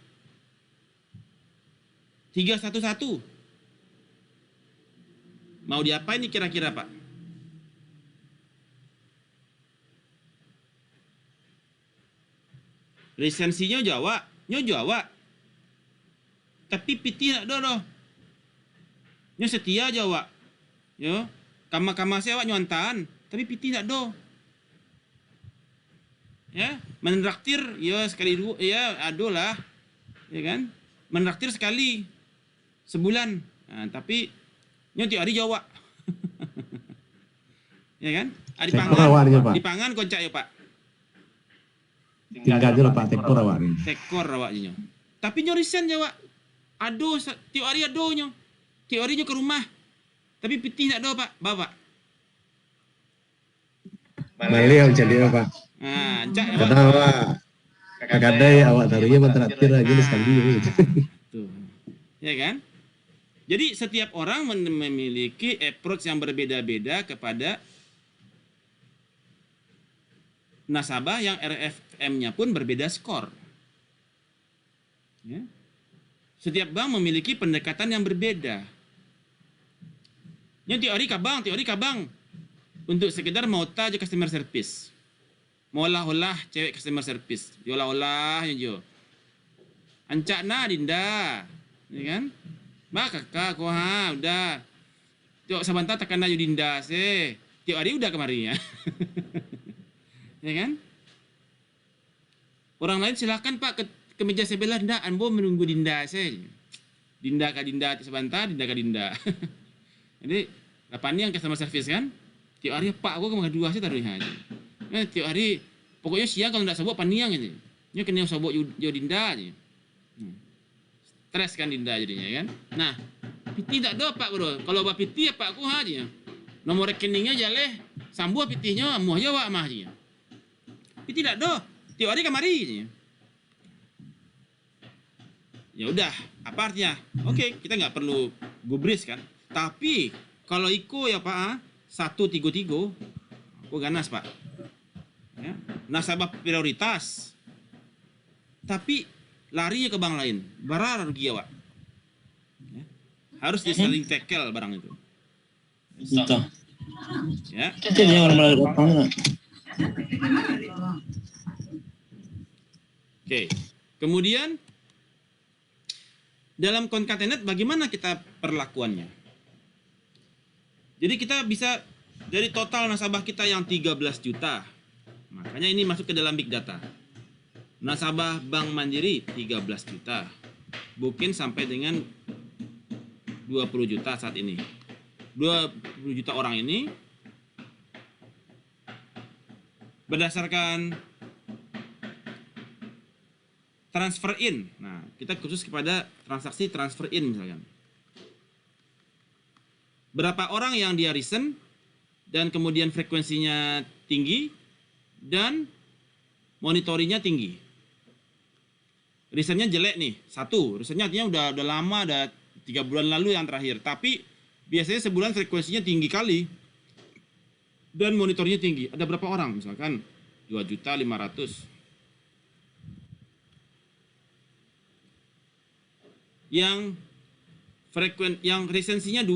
311 mau diapain nih kira-kira Pak? Lisensinya Jawa, tapi piti nak doh. Nyo setia Jawa. Yo, kama-kama sewa nyontan, tapi piti nak doh. Ya, menraktir ya sekali dua, ya aduh lah. Ya kan? Menraktir sekali sebulan. Nah, tapi nyo tiap hari Jawa. Ya kan? Dipangan koncak ya Pak.
Tinggal aja lah Pak, tekor awak.
Tekor awak nyo. Tapi nyo resign Jawa. Aduh, tiap hari aduh nyo. Tiap hari nyo ke rumah. Tapi piti nak do Pak, bapak.
Malih jadi Pak.
Nah, cak
Karena awak kadang awak taruhnya mentraktir lagi sekali.
Tuh. Ya kan? Jadi setiap orang memiliki approach yang berbeda-beda kepada nasabah yang RFM-nya pun berbeda skor. Ya. Setiap bank memiliki pendekatan yang berbeda. Yang teori kabang. Untuk sekedar mau aja customer service. Mau olah cewek customer service. Olah jo. Ancak na dinda. Ya kan? Ba kakak ko udah. Tiok sebentar tekan aja dinda se. Tiok hari udah kemari ya. Ya kan? Orang lain silakan Pak ke meja sebelah, ndak ambo menunggu dinda se. Dinda sebentar, dinda. Jadi lapan yang customer service kan? Tiap hari Pak aku ke dua sih taruhnya aja. Tiap hari pokoknya siang kalau ndak sobok paniang gitu. Nyo kena sobok yo dinda aja. Stres kan dinda jadinya kan. Nah, piti tak do Pak bro. Kalau Pak piti ya Pak ku aja. Nomor rekeningnya jaleh sambuh pitinya amuh aja wak mah aja. Piti tak do. Tiap hari kamari aja. Ya udah, apa artinya? Oke, kita nggak perlu gubris kan. Tapi kalau iko ya Pak, 133, aku ganas Pak. Ya, nasabah prioritas. Tapi larinya ke bank lain, bara rugi ya Pak. Ya, harus di sliding tackle barang itu.
Itu.
Ya.
Itu dia orang melalui utang.
Oke. Kemudian dalam konkatenet bagaimana kita perlakuannya? Jadi kita bisa dari total nasabah kita yang 13 juta. Makanya ini masuk ke dalam big data. Nasabah Bank Mandiri 13 juta. Mungkin sampai dengan 20 juta saat ini. 20 juta orang ini berdasarkan transfer in. Nah, kita khusus kepada transaksi transfer in misalkan. Berapa orang yang dia recent dan kemudian frekuensinya tinggi dan monitoringnya tinggi. Recentnya jelek nih, satu. Recentnya artinya udah lama, udah 3 bulan lalu yang terakhir. Tapi biasanya sebulan frekuensinya tinggi kali dan monitornya tinggi. Ada berapa orang? Misalkan 2.500.000. Yang resensinya 2.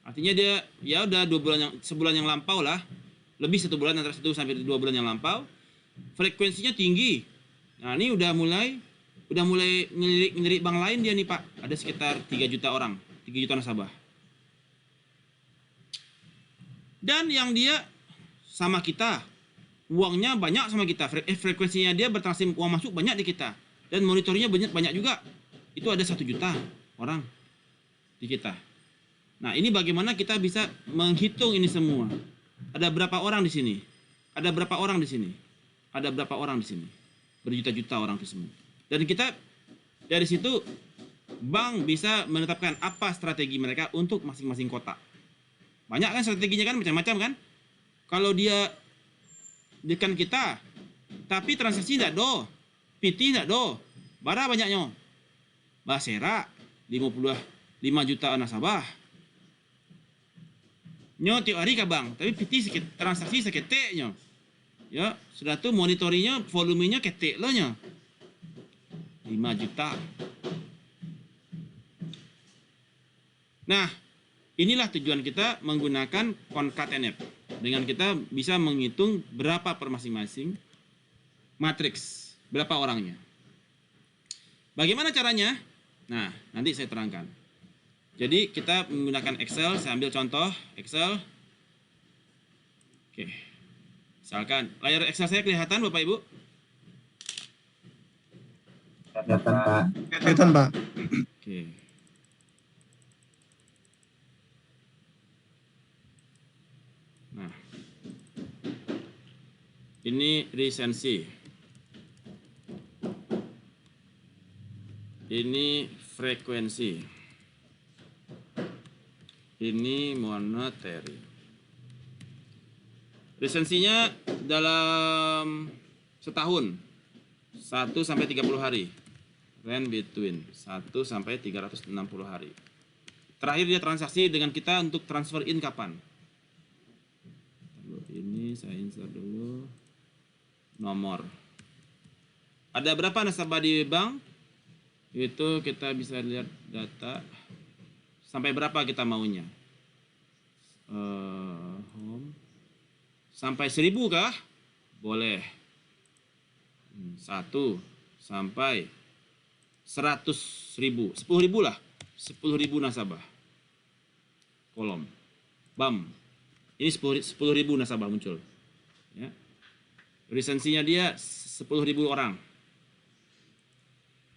Artinya dia ya udah 2 bulan sebulan yang lampau lah. Lebih 1 bulan, antara 1 sampai 2 bulan yang lampau. Frekuensinya tinggi. Nah, ini udah mulai ngelirik bank lain dia nih, Pak. Ada sekitar 3 juta orang, 3 juta nasabah. Dan yang dia sama kita, uangnya banyak sama kita, frekuensinya dia bertransaksi uang masuk banyak di kita, dan monitornya banyak juga. Itu ada 1 juta orang di kita. Nah, ini bagaimana kita bisa menghitung ini semua? Ada berapa orang di sini? Ada berapa orang di sini? Ada berapa orang di sini? Berjuta-juta orang itu semua. Dan kita dari situ bank bisa menetapkan apa strategi mereka untuk masing-masing kota. Banyak kan strateginya kan, macam-macam kan. Kalau dia dekat kita, tapi transaksi tidak do, PT tidak do, bara banyaknya. Basera 55 juta nasabah. Nyo tiap hari ke bank, tapi PT transaksi seketeknya. Ya, sudah tuh monitoringnya, volumenya ketek lo nya. 5 juta. Nah, inilah tujuan kita menggunakan concatenate. Dengan kita bisa menghitung berapa per masing-masing matriks, berapa orangnya. Bagaimana caranya? Nah, nanti saya terangkan. Jadi kita menggunakan Excel, saya ambil contoh Excel. Oke. Misalkan layar Excel saya kelihatan Bapak Ibu?
Kelihatan, Pak.
Kelihatan, Pak.
Oke. Nah. Ini resensi. Ini frekuensi. Ini monetary. Resensinya dalam setahun 1 sampai 30 hari. Range between 1 sampai 360 hari. Terakhir dia transaksi dengan kita untuk transfer in kapan? Lalu ini saya insert dulu nomor. Ada berapa nasabah di bank? Itu kita bisa lihat data sampai berapa kita maunya. Home. Sampai 1.000 kah? Boleh. 1 sampai 100.000. 10.000 lah. 10.000 nasabah. Kolom. Bam. Ini 10.000 nasabah muncul. Ya. Resensinya dia 10.000 orang.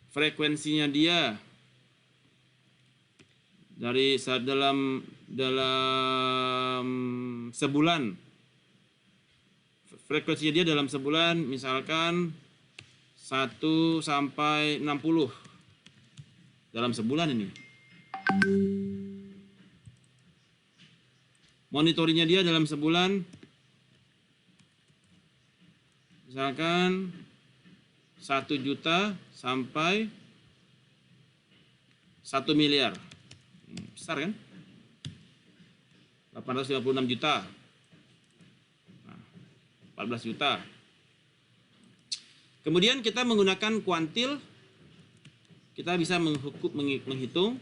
Frekuensinya dia dari dalam sebulan. Frekuensinya dia dalam sebulan misalkan 1 sampai 60 dalam sebulan ini. Monitoringnya dia dalam sebulan misalkan 1 juta sampai 1 miliar. Besar kan? 856 juta. 14 juta. Kemudian kita menggunakan kuantil, kita bisa menghitung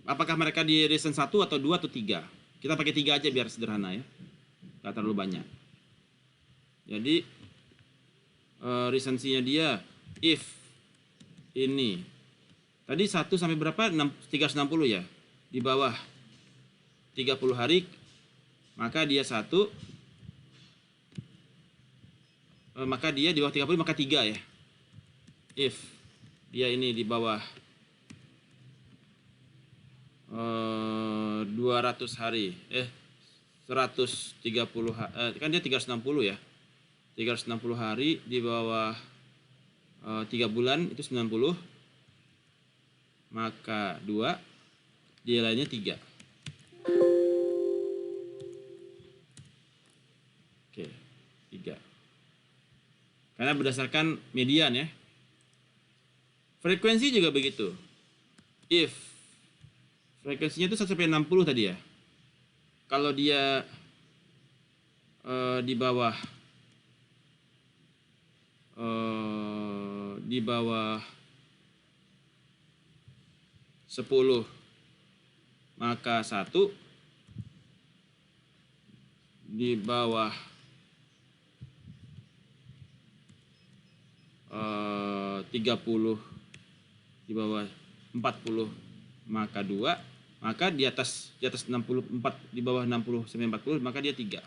apakah mereka di reason 1 atau 2 atau 3. Kita pakai 3 aja biar sederhana ya. Nggak terlalu banyak. Jadi resensinya dia if ini tadi 1 sampai berapa? 360 ya. Di bawah 30 hari maka dia 1 maka dia di bawah 30 maka 3 ya. If dia ini di bawah 2 200 hari. 130 kan dia 360 ya. 360 hari di bawah 3 bulan itu 90. Maka 2 nilainya 3. Oke, 3. Karena berdasarkan median ya. Frekuensi juga begitu. If frekuensinya itu 1 sampai 60 tadi ya. Kalau dia di bawah 10 maka 1, di bawah 30, di bawah 40 maka 2, maka di atas 64, di bawah 60 sampai 40 maka dia 3.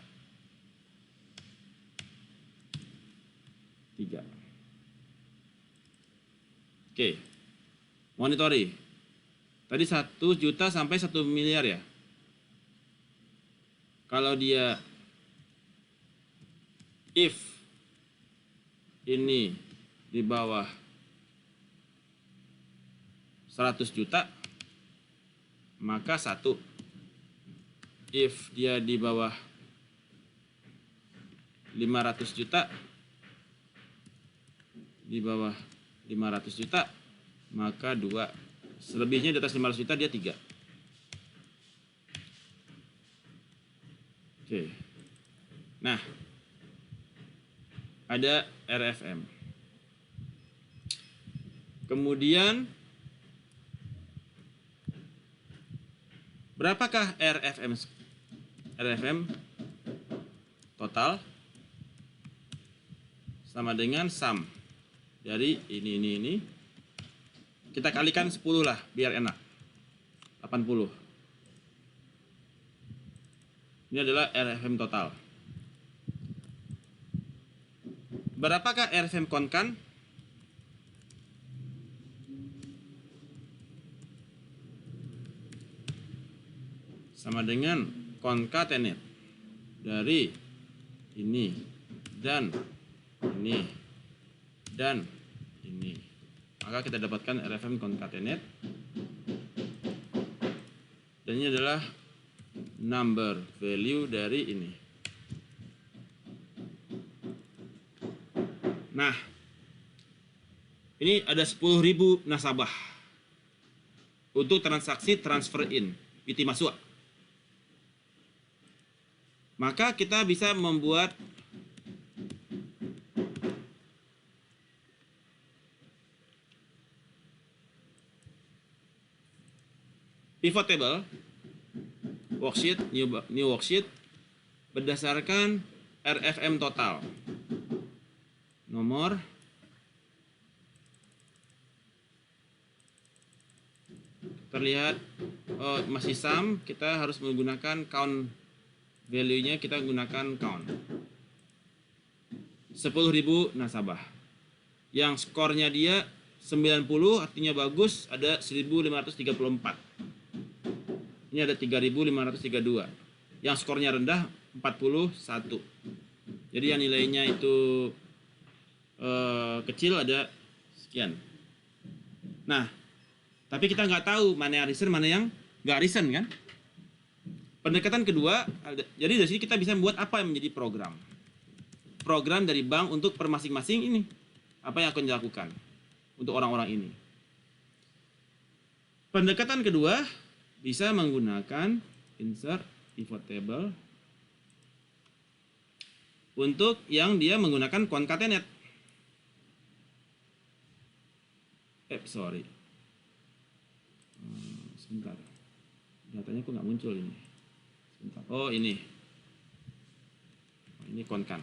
Oke. Monitoring. Tadi 1 juta sampai 1 miliar ya. Kalau dia if ini di bawah 100 juta maka 1. If dia di bawah 500 juta, di bawah 500 juta maka 2. Selebihnya di atas 500 juta dia 3. Oke. Nah, ada RFM. Kemudian berapakah RFM? RFM total sama dengan sum dari ini. Kita kalikan 10 lah biar enak. 80. Ini adalah RFM total. Berapakah RFM konkan? Sama dengan concatenate dari ini dan ini dan ini. Maka kita dapatkan RFM concatenate. Dan ini adalah number value dari ini. Nah, ini ada 10.000 nasabah untuk transaksi transfer in, PT Masuk. Maka kita bisa membuat pivot table, worksheet, new worksheet berdasarkan RFM total. Nomor terlihat masih sum, kita harus menggunakan count value-nya, kita gunakan count. 10.000 nasabah. Yang skornya dia 90 artinya bagus, ada 1534. Ini ada 3532. Yang skornya rendah 41. Jadi yang nilainya itu kecil ada sekian. Nah, tapi kita nggak tahu mana yang recent, mana yang nggak recent kan? Pendekatan kedua, jadi dari sini kita bisa membuat apa yang menjadi program. Program dari bank untuk per masing-masing ini. Apa yang akan dilakukan untuk orang-orang ini. Pendekatan kedua bisa menggunakan insert pivot table untuk yang dia menggunakan concatenate. Sebentar. Datanya kok nggak muncul ini. Sebentar. Oh ini. Ini concan.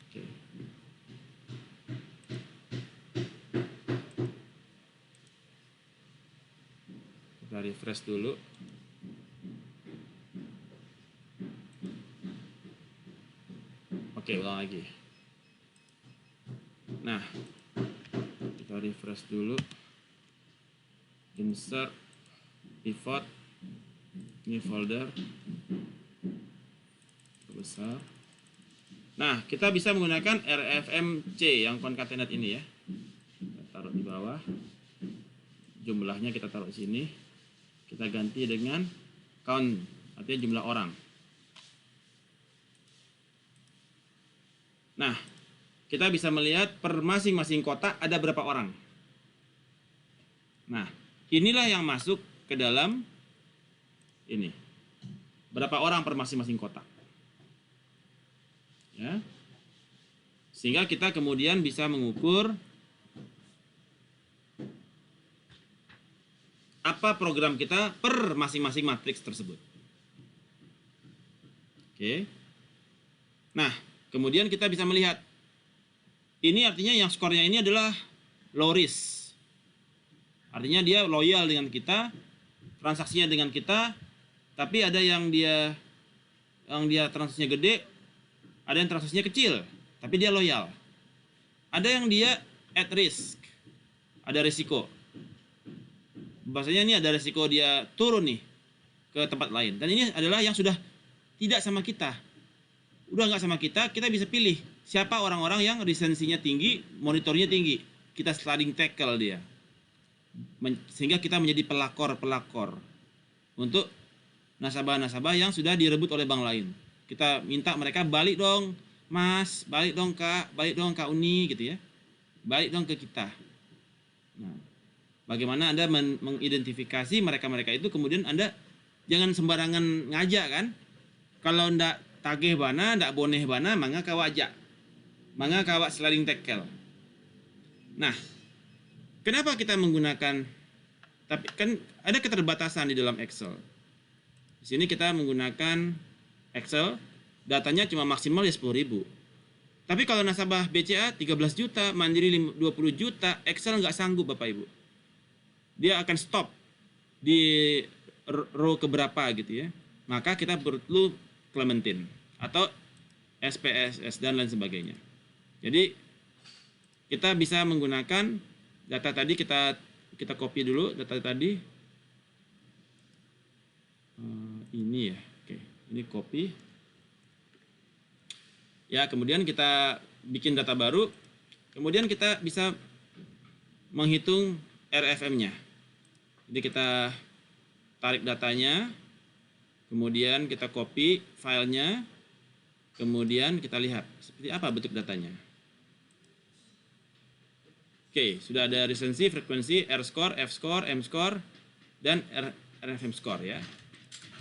Oke. Kita refresh dulu. Oke, ulang lagi. Nah, Kita refresh dulu. Insert, pivot, new folder, besar. Nah, kita bisa menggunakan RFMC yang concatenate ini ya. Kita taruh di bawah. Jumlahnya kita taruh di sini. Kita ganti dengan count, artinya jumlah orang. Nah, kita bisa melihat per masing-masing kotak ada berapa orang. Nah, inilah yang masuk ke dalam ini. Berapa orang per masing-masing kotak. Ya. Sehingga kita kemudian bisa mengukur apa program kita per masing-masing matriks tersebut. Oke. Nah, kemudian kita bisa melihat ini artinya yang skornya ini adalah low risk. Artinya dia loyal dengan kita, transaksinya dengan kita, tapi ada yang dia transaksinya gede, ada yang transaksinya kecil, tapi dia loyal. Ada yang dia at risk, ada risiko. Bahasanya ini ada risiko dia turun nih ke tempat lain. Dan ini adalah yang sudah tidak sama kita. Udah nggak sama kita, kita bisa pilih siapa orang-orang yang resensinya tinggi, monitornya tinggi. Kita sliding tackle dia. Sehingga kita menjadi pelakor-pelakor untuk nasabah-nasabah yang sudah direbut oleh bank lain. Kita minta mereka balik dong, Mas, balik dong Kak, balik dong Kak Uni gitu ya. Balik dong ke kita. Nah, bagaimana Anda mengidentifikasi mereka-mereka itu, kemudian Anda jangan sembarangan ngajak kan. Kalau ndak tagih bana, ndak boneh bana, mangga kawajak. Mangga kawak sliding tackle. Nah, kenapa kita menggunakan, tapi kan ada keterbatasan di dalam Excel. Di sini kita menggunakan Excel, datanya cuma maksimal ya 10.000. Tapi kalau nasabah BCA 13 juta, Mandiri 20 juta, Excel nggak sanggup Bapak Ibu. Dia akan stop di row keberapa gitu ya. Maka kita perlu Clementine atau SPSS dan lain sebagainya. Jadi kita bisa menggunakan data tadi, kita copy dulu data tadi. Ini ya, oke, ini copy. Ya, kemudian kita bikin data baru. Kemudian kita bisa menghitung RFM-nya. Jadi kita tarik datanya, kemudian kita copy filenya, kemudian kita lihat seperti apa bentuk datanya. Oke, sudah ada resensi, frekuensi, R-score, F-score, M-score, dan RFM score ya.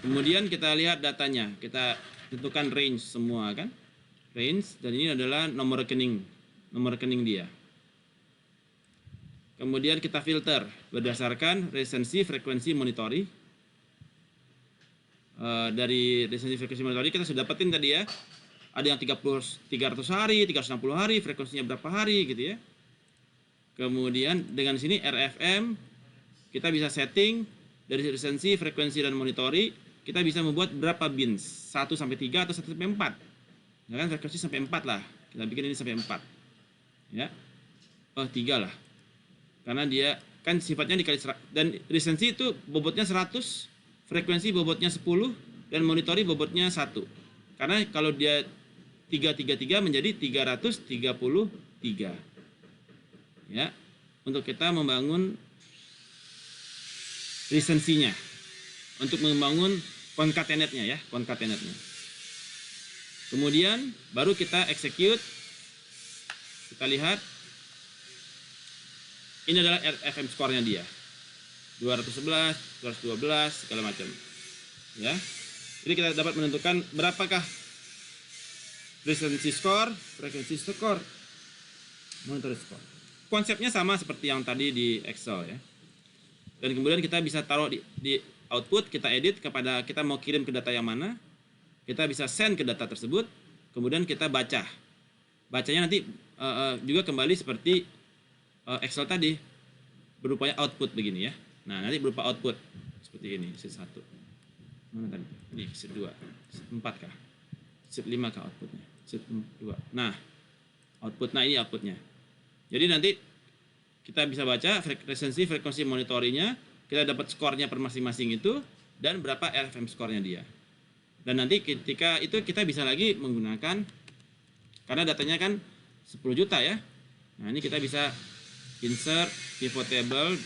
Kemudian kita lihat datanya, kita tentukan range semua kan. Range, dan ini adalah nomor rekening dia. Kemudian kita filter berdasarkan resensi, frekuensi, monitori. Dari resensi, frekuensi, monitori kita sudah dapetin tadi ya. Ada yang 300 hari, 360 hari, frekuensinya berapa hari gitu ya. Kemudian dengan sini RFM kita bisa setting dari resensi, frekuensi, dan monitori. Kita bisa membuat berapa bins, 1 sampai 3 atau 1 sampai 4. Ya kan, frekuensi sampai 4 lah. Kita bikin ini sampai 4. Ya. Oh, 3 lah. Karena dia kan sifatnya dikali dan resensi itu bobotnya 100, frekuensi bobotnya 10, dan monitori bobotnya 1. Karena kalau dia 333 menjadi 333. Ya. Untuk kita membangun resensinya. Untuk membangun concatenate-nya ya, concatenate-nya. Kemudian baru kita execute. Kita lihat. Ini adalah RFM score-nya dia. 211, 212, segala macam. Ya. Jadi kita dapat menentukan berapakah recency score, frekuensi score, monitor score. Konsepnya sama seperti yang tadi di Excel ya. Dan kemudian kita bisa taruh di output, kita edit kepada kita mau kirim ke data yang mana. Kita bisa send ke data tersebut, kemudian kita baca. Bacanya nanti juga kembali seperti Excel tadi, berupanya output begini ya. Nah, nanti berupa output seperti ini, sheet 1. Mana tadi? Ini sheet 2, sheet 4 kah? Sheet 5 kah outputnya? Sheet 2. Nah, output, nah ini outputnya. Jadi nanti kita bisa baca frekuensi monitornya, kita dapat skornya per masing-masing itu, dan berapa RFM skornya dia. Dan nanti ketika itu kita bisa lagi menggunakan, karena datanya kan 10 juta ya. Nah ini kita bisa insert pivot table,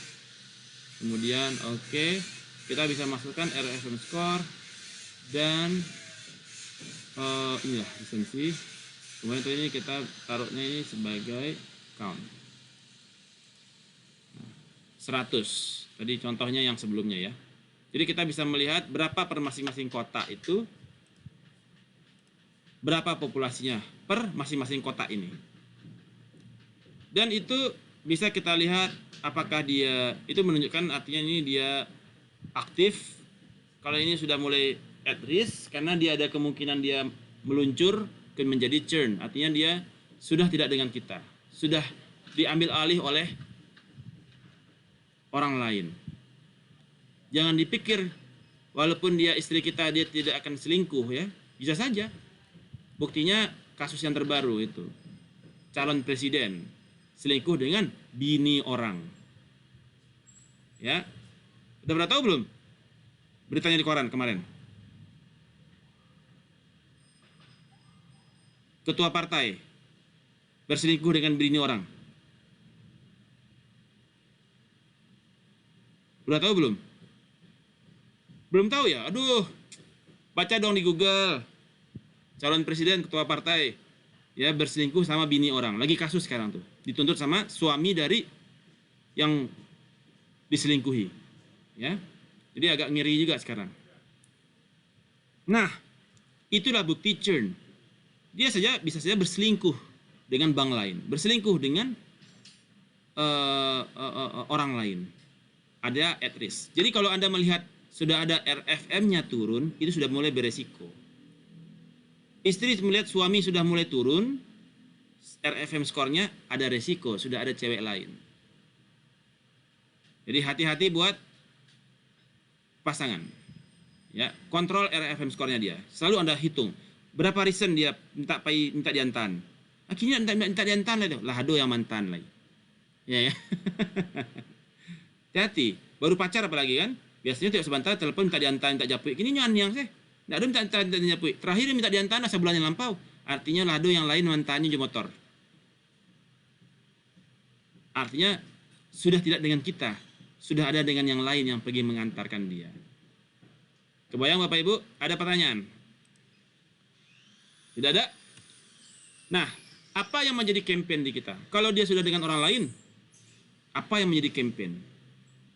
kemudian oke, kita bisa masukkan RFM score, dan inilah lisensi. Kemudian ini kita taruhnya ini sebagai count. 100. Tadi contohnya yang sebelumnya ya. Jadi kita bisa melihat berapa per masing-masing kota itu, berapa populasinya per masing-masing kota ini. Dan itu bisa kita lihat apakah dia, itu menunjukkan artinya ini dia aktif. Kalau ini sudah mulai at risk, karena dia ada kemungkinan dia meluncur ke menjadi churn. Artinya dia sudah tidak dengan kita, sudah diambil alih oleh orang lain. Jangan dipikir walaupun dia istri kita dia tidak akan selingkuh ya. Bisa saja. Buktinya kasus yang terbaru itu. Calon presiden selingkuh dengan bini orang. Ya. Udah pernah tahu belum? Beritanya di koran kemarin. Ketua partai berselingkuh dengan bini orang. Udah tahu belum? Belum tahu ya? Aduh. Baca dong di Google. Calon presiden ketua partai ya berselingkuh sama bini orang. Lagi kasus sekarang tuh. Dituntut sama suami dari yang diselingkuhi. Ya. Jadi agak ngeri juga sekarang. Nah, itulah bukti churn. Dia bisa saja berselingkuh dengan bank lain, berselingkuh dengan orang lain. Ada at risk. Jadi kalau Anda melihat sudah ada RFM-nya turun, itu sudah mulai beresiko. Istri melihat suami sudah mulai turun, RFM skornya ada resiko, sudah ada cewek lain. Jadi hati-hati buat pasangan. Ya, kontrol RFM skornya dia. Selalu Anda hitung berapa reason dia minta diantan. Akhirnya minta diantan lah aduh yang mantan lagi. Ya. Hati-hati, baru pacar apalagi kan? Biasanya tiap sebentar telepon minta diantar, minta japui. Kini nyan yang sih. Nggak ada minta japui. Terakhir minta diantar sebulan yang lampau. Artinya lado yang lain mantannya di motor. Artinya sudah tidak dengan kita. Sudah ada dengan yang lain yang pergi mengantarkan dia. Kebayang Bapak Ibu? Ada pertanyaan? Tidak ada? Nah, apa yang menjadi campaign di kita? Kalau dia sudah dengan orang lain, apa yang menjadi campaign?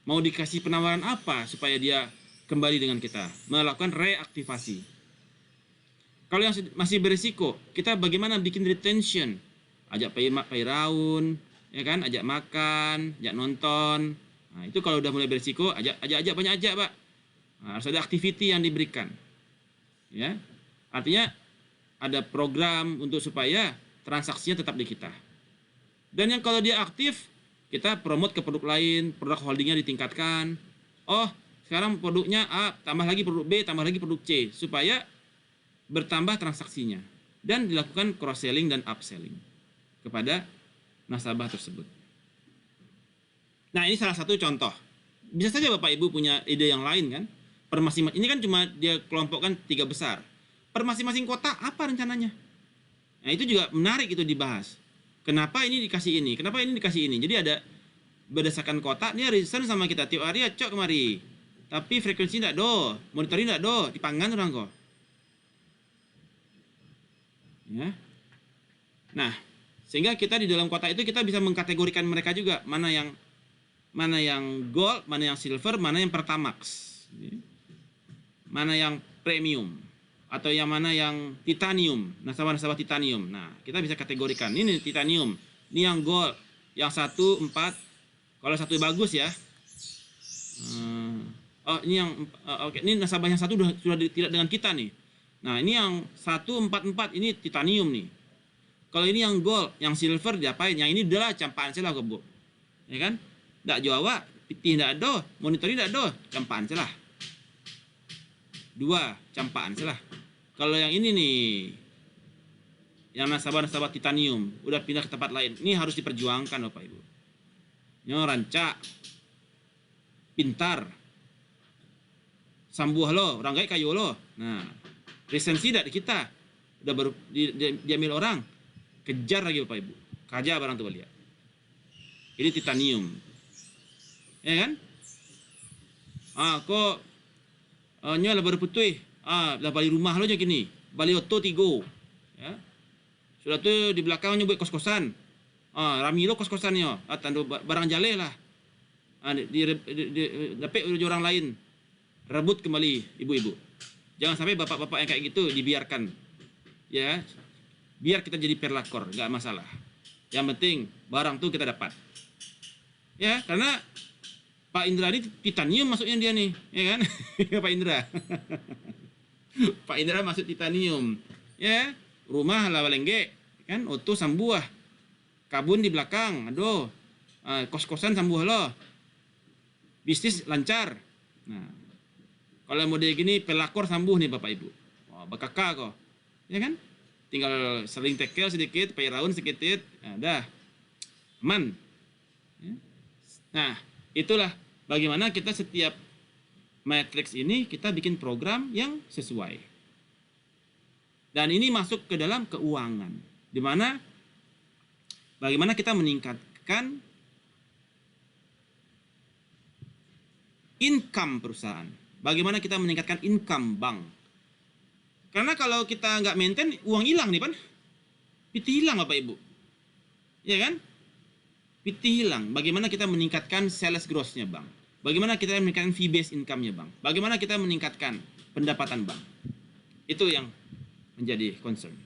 Mau dikasih penawaran apa supaya dia kembali dengan kita? Melakukan reaktivasi. Kalau yang masih berisiko, kita bagaimana bikin retention? Ajak pay raun, ya kan? Ajak makan, ajak nonton. Nah, itu kalau udah mulai berisiko, ajak banyak ajak, Pak. Nah, harus ada activity yang diberikan. Ya. Artinya ada program untuk supaya transaksinya tetap di kita. Dan yang kalau dia aktif, kita promote ke produk lain, produk holdingnya ditingkatkan. Oh, sekarang produknya A, tambah lagi produk B, tambah lagi produk C, supaya bertambah transaksinya. Dan dilakukan cross-selling dan upselling kepada nasabah tersebut. Nah, ini salah satu contoh. Bisa saja Bapak Ibu punya ide yang lain kan? Per masing-masing, ini kan cuma dia kelompokkan 3 besar. Per masing-masing kota apa rencananya? Nah, itu juga menarik itu dibahas. Kenapa ini dikasih ini? Kenapa ini dikasih ini? Jadi ada berdasarkan kota, dia reason sama kita. Tiap hari acok kemari. Tapi frekuensi tidak do. Monitoring tidak do. Dipanggan orang kok. Ya. Nah, sehingga kita di dalam kota itu kita bisa mengkategorikan mereka juga. Mana yang gold, mana yang silver, mana yang pertamax. Mana yang premium. Atau yang mana yang titanium, nasabah-nasabah titanium. Nah, kita bisa kategorikan. Ini titanium, ini yang gold, yang 1, 4. Kalau 1 bagus ya. Oh, ini yang oke. Ini nasabah yang 1 sudah tidak dengan kita nih. Nah, ini yang 144 ini titanium nih. Kalau ini yang gold, yang silver diapain? Yang ini adalah campaan celah kok, Bu. Ya kan? Nggak Jawa, pitih nggak do, monitoring nggak do, campaan celah. 2 campaan celah. Kalau yang ini nih, yang nasabah-nasabah titanium udah pindah ke tempat lain, ini harus diperjuangkan Bapak Ibu. nyo rancak, pintar, sambuh lo, orang gaya kayu lo. Nah, lisensi dak di kita, udah baru diambil orang, kejar lagi Bapak Ibu, kaja barang tuh lihat. Ini titanium, ya kan? Kok nyo lah baru putih, lah balik rumah lo aja gini, balik oto tigo, ya. Sudah tuh di belakang nyo buat kos-kosan, rami lo kos-kosannya, tanda barang jale lah, dapat orang lain, rebut kembali ibu-ibu. Jangan sampai bapak-bapak yang kayak gitu dibiarkan, ya. Biar kita jadi perlakor, nggak masalah. Yang penting barang tuh kita dapat, ya. Karena Pak Indra ini titanium masuknya dia nih, ya kan? Pak Indra. Pak Indra masuk titanium, ya. Rumah lah balengge, kan? Oto sambuah, kabun di belakang, aduh, kos-kosan sambuah lo, bisnis lancar. Nah, kalau model gini pelakor sambuh nih Bapak Ibu, bakaka kok, ya kan? Tinggal sering tekel sedikit, pay raun sedikit, dah, aman. Ya. Nah, itulah bagaimana kita setiap matrix ini kita bikin program yang sesuai. Dan ini masuk ke dalam keuangan, di mana bagaimana kita meningkatkan income perusahaan, bagaimana kita meningkatkan income bank. Karena kalau kita nggak maintain, uang hilang nih Pan, piti hilang Bapak Ibu, ya kan? Piti hilang. Bagaimana kita meningkatkan sales growth-nya bank, bagaimana kita meningkatkan fee based income-nya bank, bagaimana kita meningkatkan pendapatan bank. Itu yang menjadi concern.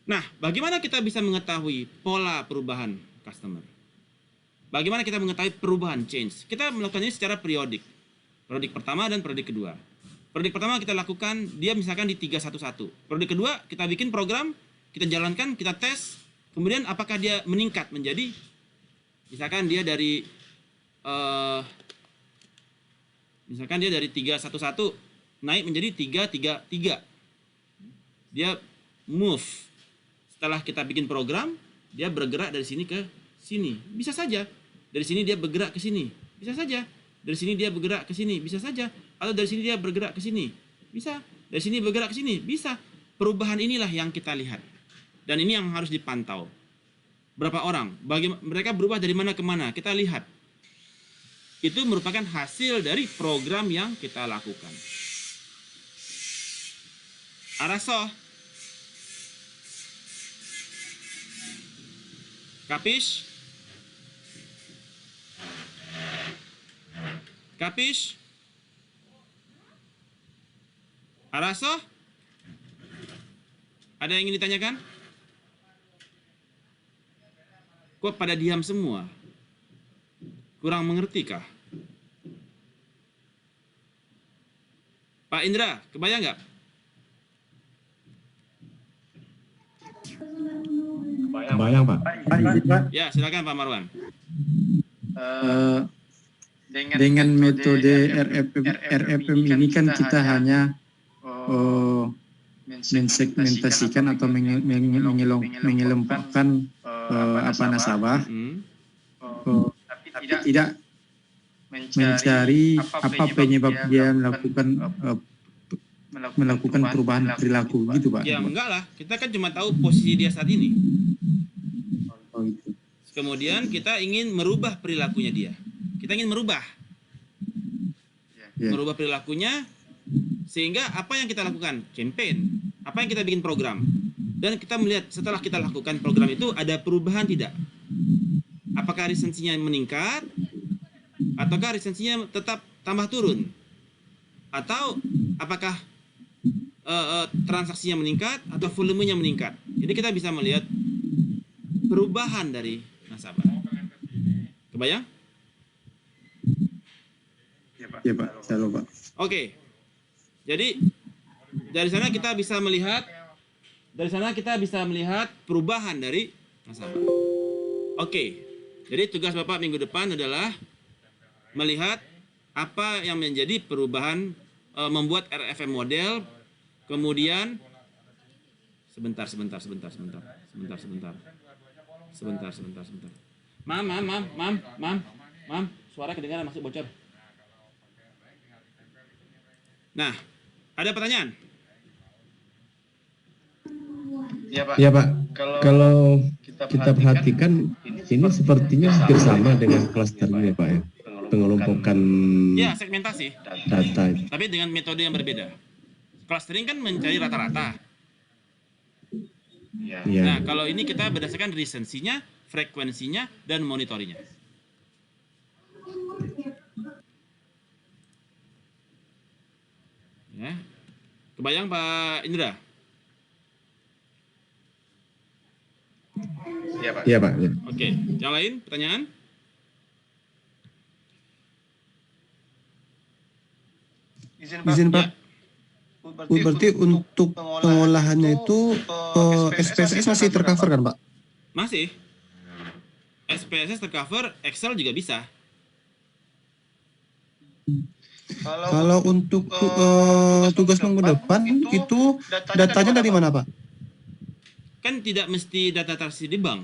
Nah, bagaimana kita bisa mengetahui pola perubahan customer? Bagaimana kita mengetahui perubahan change? Kita melakukan ini secara periodik. Periodik pertama dan periodik kedua. Periodik pertama kita lakukan, dia misalkan di 311. Periodik kedua, kita bikin program, kita jalankan, kita tes, kemudian apakah dia meningkat menjadi, misalkan dia dari, misalkan dia dari 311, naik menjadi 333. Dia move. Setelah kita bikin program, dia bergerak dari sini ke sini. Bisa saja. Dari sini dia bergerak ke sini. Bisa saja. Dari sini dia bergerak ke sini. Bisa saja. Atau dari sini dia bergerak ke sini. Bisa. Dari sini bergerak ke sini. Bisa. Perubahan inilah yang kita lihat. Dan ini yang harus dipantau. Berapa orang? Mereka berubah dari mana ke mana? Kita lihat. Itu merupakan hasil dari program yang kita lakukan. Araso. Kapis? Kapis? Araso? Ada yang ingin ditanyakan? Kok pada diam semua? Kurang mengerti kah? Pak Indra, kebayang nggak?
Bayang Pak.
Ya, silakan Pak Marwan.
Dengan metode RFM ini kan kita hanya mensegmentasikan atau mengelompokkan nasabah, tapi tidak mencari apa penyebab dia melakukan perubahan perilaku gitu Pak.
Ya enggak lah, kita kan cuma tahu posisi dia saat ini. Kemudian kita ingin merubah perilakunya dia. Kita ingin merubah perilakunya, sehingga apa yang kita lakukan? Campaign. Apa yang kita bikin program? Dan kita melihat setelah kita lakukan program itu ada perubahan tidak? Apakah retensinya meningkat? Ataukah retensinya tetap tambah turun? Atau apakah transaksinya meningkat atau volumenya meningkat? Jadi kita bisa melihat perubahan dari nasabah. Kebayang?
Ya Pak, selalu Pak.
Oke. Jadi dari sana kita bisa melihat perubahan dari nasabah. Oke. Jadi tugas Bapak minggu depan adalah melihat apa yang menjadi perubahan, membuat RFM model, kemudian sebentar. Mam, suara kedengaran masuk bocor. Nah, ada pertanyaan?
Ya Pak, kalau kita perhatikan ini sepertinya hampir sama dengan klasternya Pak ya, pengelompokan
Ya, segmentasi,
data.
tapi dengan metode yang berbeda. Clustering kan mencari rata-rata.
Ya.
Nah, kalau ini kita berdasarkan recensinya, frekuensinya, dan monitornya. Ya, kebayang Pak Indra?
Iya Pak. Ya.
Oke, yang lain pertanyaan?
Izin Pak.
Ya.
Berarti untuk pengolahannya itu SPSS masih tercover kan Pak?
Masih. SPSS tercover, Excel juga bisa.
Kalau untuk tugas minggu depan itu datanya dari mana Pak?
Kan tidak mesti data transaksi di bank.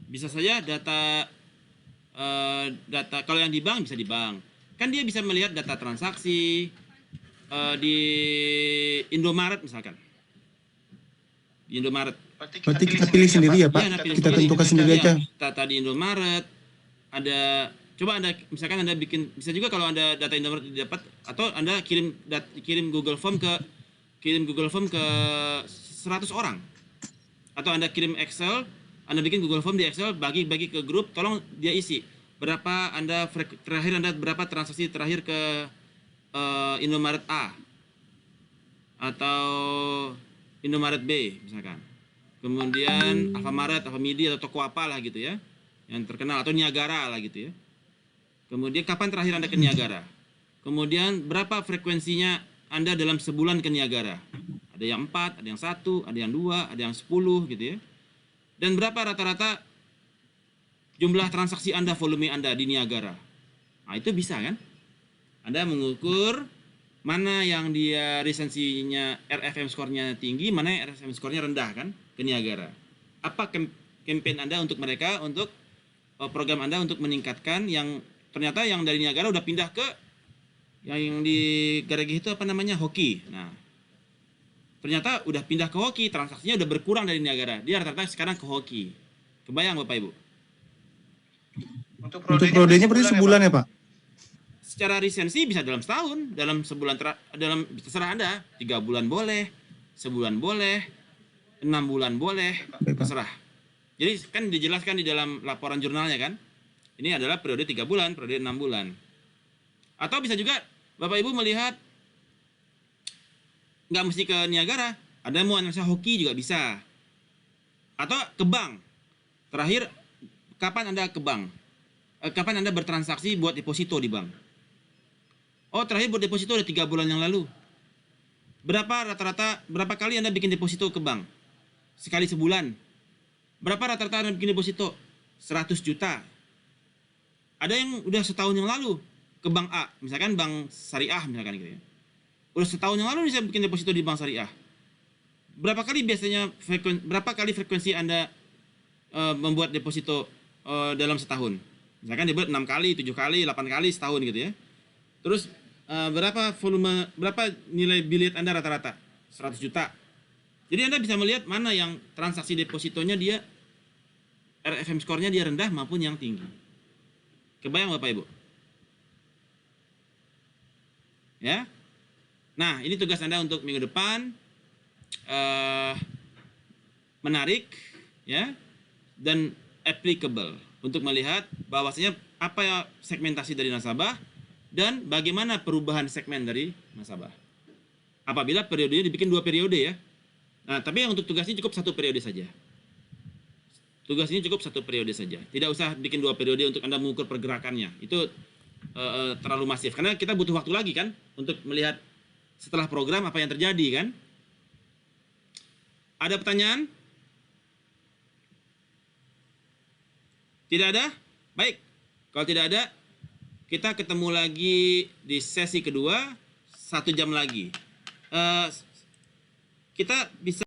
Bisa saja data kalau yang di bank bisa di bank. Kan dia bisa melihat data transaksi di Indomaret misalkan. Di Indomaret.
Berarti kita pilih sendiri ya Pak?
Iya, Anda pilih
Kita tentukan sendiri
Iya,
aja.
data di Indomaret ada. Coba Anda misalkan Anda bikin, bisa juga kalau Anda data Indomaret didapat, atau Anda kirim Google Form ke 100 orang. Atau Anda kirim Excel, Anda bikin Google Form di Excel, bagi ke grup, tolong dia isi. Berapa Anda berapa transaksi terakhir ke Indomaret A atau Indomaret B misalkan. Kemudian Alfamaret, Alfamidi atau toko apalah gitu ya, yang terkenal, atau Niagara lah gitu ya. Kemudian kapan terakhir Anda ke Niagara? Kemudian berapa frekuensinya Anda dalam sebulan ke Niagara? Ada yang 4, ada yang 1, ada yang 2, ada yang 10 gitu ya. Dan berapa rata-rata jumlah transaksi Anda, volume Anda di Niagara? Nah, itu bisa kan? Anda mengukur mana yang dia resensinya RFM skornya tinggi, mana yang RFM skornya rendah kan ke Niagara. Apa campaign Anda untuk mereka, untuk program Anda untuk meningkatkan yang ternyata yang dari Niagara udah pindah ke yang di Garagi itu apa namanya, hoki. Nah, ternyata udah pindah ke hoki, transaksinya udah berkurang dari Niagara. Dia rata-rata sekarang ke hoki. Kebayang Bapak Ibu?
Untuk prodenya berarti sebulan ya Pak?
Secara resensi bisa dalam setahun, dalam sebulan, dalam terserah Anda. 3 bulan boleh, sebulan boleh, 6 bulan boleh, terserah. Jadi kan dijelaskan di dalam laporan jurnalnya kan, ini adalah periode 3 bulan, periode 6 bulan. Atau bisa juga Bapak Ibu melihat nggak mesti ke Niagara, ada yang mau analisa hoki juga bisa. Atau ke bank. Terakhir, kapan Anda ke bank? Kapan Anda bertransaksi buat deposito di bank? Oh, terakhir buat deposito udah 3 bulan yang lalu. Berapa kali Anda bikin deposito ke bank? Sekali sebulan. Berapa rata-rata Anda bikin deposito? 100 juta. Ada yang udah setahun yang lalu ke bank A, misalkan bank syariah misalkan gitu ya. Udah setahun yang lalu bisa bikin deposito di bank syariah. Berapa kali frekuensi Anda membuat deposito dalam setahun? Misalkan dibuat 6 kali, 7 kali, 8 kali setahun gitu ya. Terus berapa nilai biliet Anda rata-rata? 100 juta. Jadi Anda bisa melihat mana yang transaksi depositonya dia RFM skornya dia rendah maupun yang tinggi. Kebayang Bapak Ibu? Ya. Nah, ini tugas Anda untuk minggu depan. Menarik ya, dan applicable untuk melihat bahwasanya apa ya segmentasi dari nasabah dan bagaimana perubahan segmen dari nasabah. Apabila periodenya dibikin 2 periode ya. Nah, tapi yang untuk tugas ini cukup 1 periode saja. Tugas ini cukup 1 periode saja. Tidak usah bikin 2 periode untuk Anda mengukur pergerakannya. Itu terlalu masif. Karena kita butuh waktu lagi kan untuk melihat setelah program apa yang terjadi kan. Ada pertanyaan? Tidak ada? Baik. Kalau tidak ada, kita ketemu lagi di sesi kedua 1 jam lagi. Kita bisa